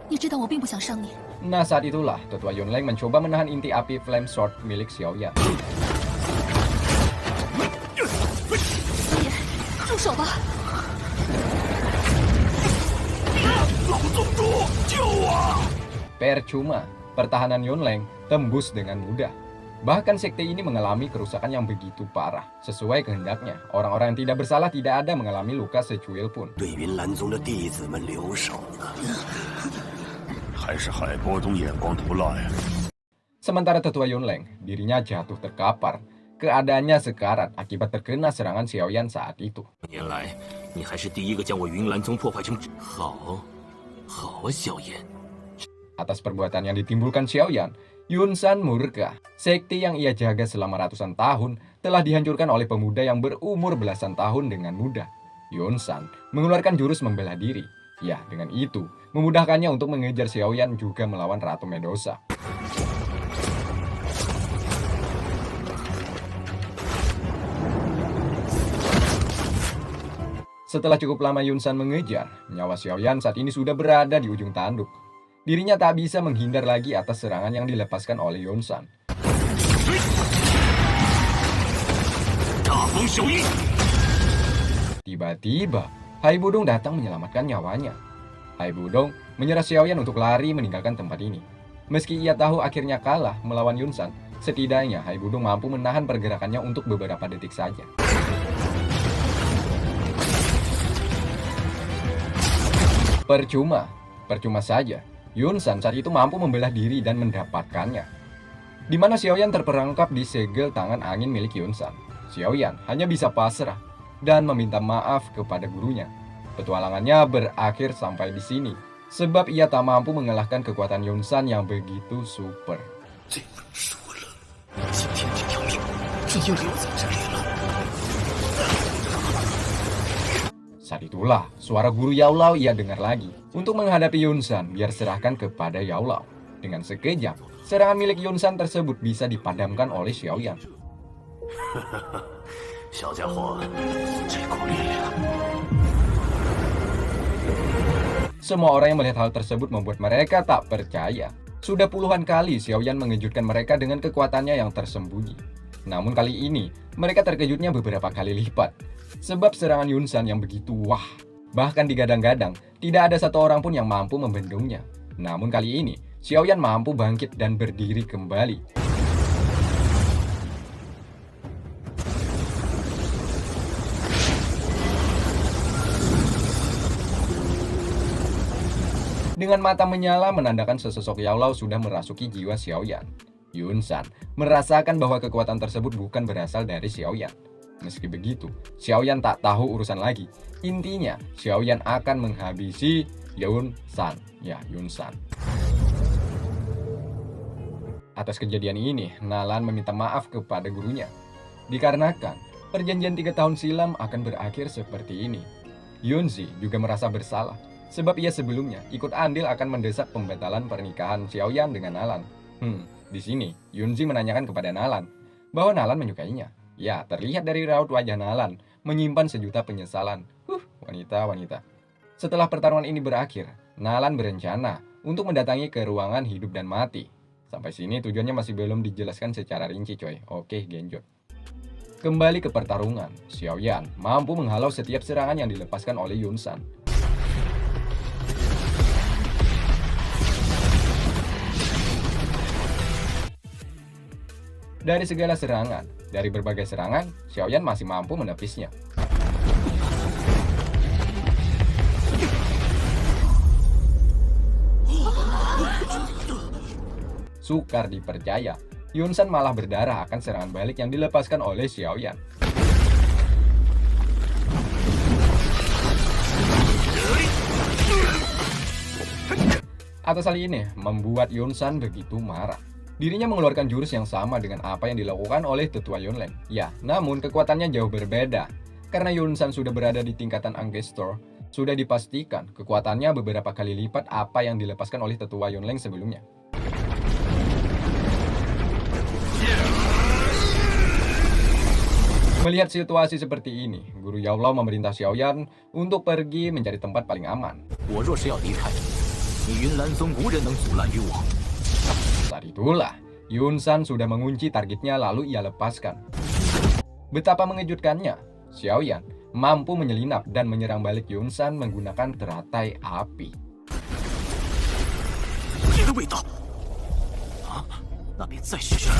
你知道我并不想伤你。 Nah, saat itulah tetua Yunleng mencoba menahan inti api Flame Sword milik Xiaoyan. 手吧！ 老宗主，救我！ Percuma, pertahanan Yunleng tembus dengan mudah. Bahkan sekte ini mengalami kerusakan yang begitu parah. Sesuai kehendaknya, orang-orang yang tidak bersalah tidak ada mengalami luka secuil pun. 对云岚宗的弟子们留手呢。还是海波东眼光毒辣呀！ Sementara tetua Yunleng, dirinya jatuh terkapar. Keadaannya sekarat akibat terkena serangan Xiaoyan saat itu. 年来，你还是第一个将我云岚宗破坏成好啊，萧炎。 Atas perbuatan yang ditimbulkan Xiaoyan, Yunsan murka. Sekte yang ia jaga selama ratusan tahun telah dihancurkan oleh pemuda yang berumur belasan tahun dengan mudah. Yunsan mengeluarkan jurus membela diri. Ya, dengan itu, memudahkannya untuk mengejar Xiaoyan juga melawan Ratu Medusa. Setelah cukup lama Yunsan mengejar, nyawa Xiaoyan saat ini sudah berada di ujung tanduk. Dirinya tak bisa menghindar lagi atas serangan yang dilepaskan oleh Yunsan. Tiba-tiba, Hai Budong datang menyelamatkan nyawanya. Hai Budong menyerah Xiaoyan untuk lari meninggalkan tempat ini. Meski ia tahu akhirnya kalah melawan Yunsan, setidaknya Hai Budong mampu menahan pergerakannya untuk beberapa detik saja. Percuma saja. Yunsan saat itu mampu membelah diri dan mendapatkannya. Di mana Xiaoyan terperangkap di segel tangan angin milik Yunsan. Xiaoyan hanya bisa pasrah dan meminta maaf kepada gurunya. Petualangannya berakhir sampai di sini, sebab ia tak mampu mengalahkan kekuatan Yunsan yang begitu super. 这个输了，今天这条命真就留在这里了。 Saat itulah, suara guru Yaolao ia dengar lagi. Untuk menghadapi Yunsan, biar serahkan kepada Yaolao. Dengan sekejap, serangan milik Yunsan tersebut bisa dipadamkan oleh Xiaoyan. 小家伙，这股力量， Semua orang yang melihat hal tersebut membuat mereka tak percaya. Sudah puluhan kali Xiaoyan mengejutkan mereka dengan kekuatannya yang tersembunyi. Namun kali ini, mereka terkejutnya beberapa kali lipat. Sebab serangan Yunsan yang begitu wah. Bahkan digadang-gadang, tidak ada satu orang pun yang mampu membendungnya. Namun kali ini, Xiaoyan mampu bangkit dan berdiri kembali. Dengan mata menyala menandakan sesosok Yaolao sudah merasuki jiwa Xiaoyan. Yunsan merasakan bahwa kekuatan tersebut bukan berasal dari Xiaoyan. Meski begitu, Xiaoyan tak tahu urusan lagi. Intinya, Xiaoyan akan menghabisi Yunsan. Atas kejadian ini, Nalan meminta maaf kepada gurunya. Dikarenakan, perjanjian 3 tahun silam akan berakhir seperti ini. Yunzi juga merasa bersalah, sebab ia sebelumnya ikut andil akan mendesak pembatalan pernikahan Xiaoyan dengan Nalan. Di sini, Yunzi menanyakan kepada Nalan bahwa Nalan menyukainya. Ya, terlihat dari raut wajah Nalan menyimpan sejuta penyesalan. Wanita. Setelah pertarungan ini berakhir, Nalan berencana untuk mendatangi ke ruangan hidup dan mati. Sampai sini tujuannya masih belum dijelaskan secara rinci, coy. Oke, genjot. Kembali ke pertarungan, Xiaoyan mampu menghalau setiap serangan yang dilepaskan oleh Yunsan. Dari segala serangan, dari berbagai serangan, Xiaoyan masih mampu menepisnya. Sukar dipercaya, Yunsan malah berdarah akan serangan balik yang dilepaskan oleh Xiaoyan. Atas hal ini membuat Yunsan begitu marah. Dirinya mengeluarkan jurus yang sama dengan apa yang dilakukan oleh tetua Yunleng. Ya, namun kekuatannya jauh berbeda. Karena Yunsan sudah berada di tingkatan Ancestor, sudah dipastikan kekuatannya beberapa kali lipat apa yang dilepaskan oleh tetua Yunleng sebelumnya. Melihat situasi seperti ini, Guru Yaolao memerintah Xiaoyan untuk pergi mencari tempat paling aman. Saat itulah, Yunsan sudah mengunci targetnya lalu ia lepaskan. Betapa mengejutkannya, Xiaoyan mampu menyelinap dan menyerang balik Yunsan menggunakan teratai api. 别的味道啊，那边再试试。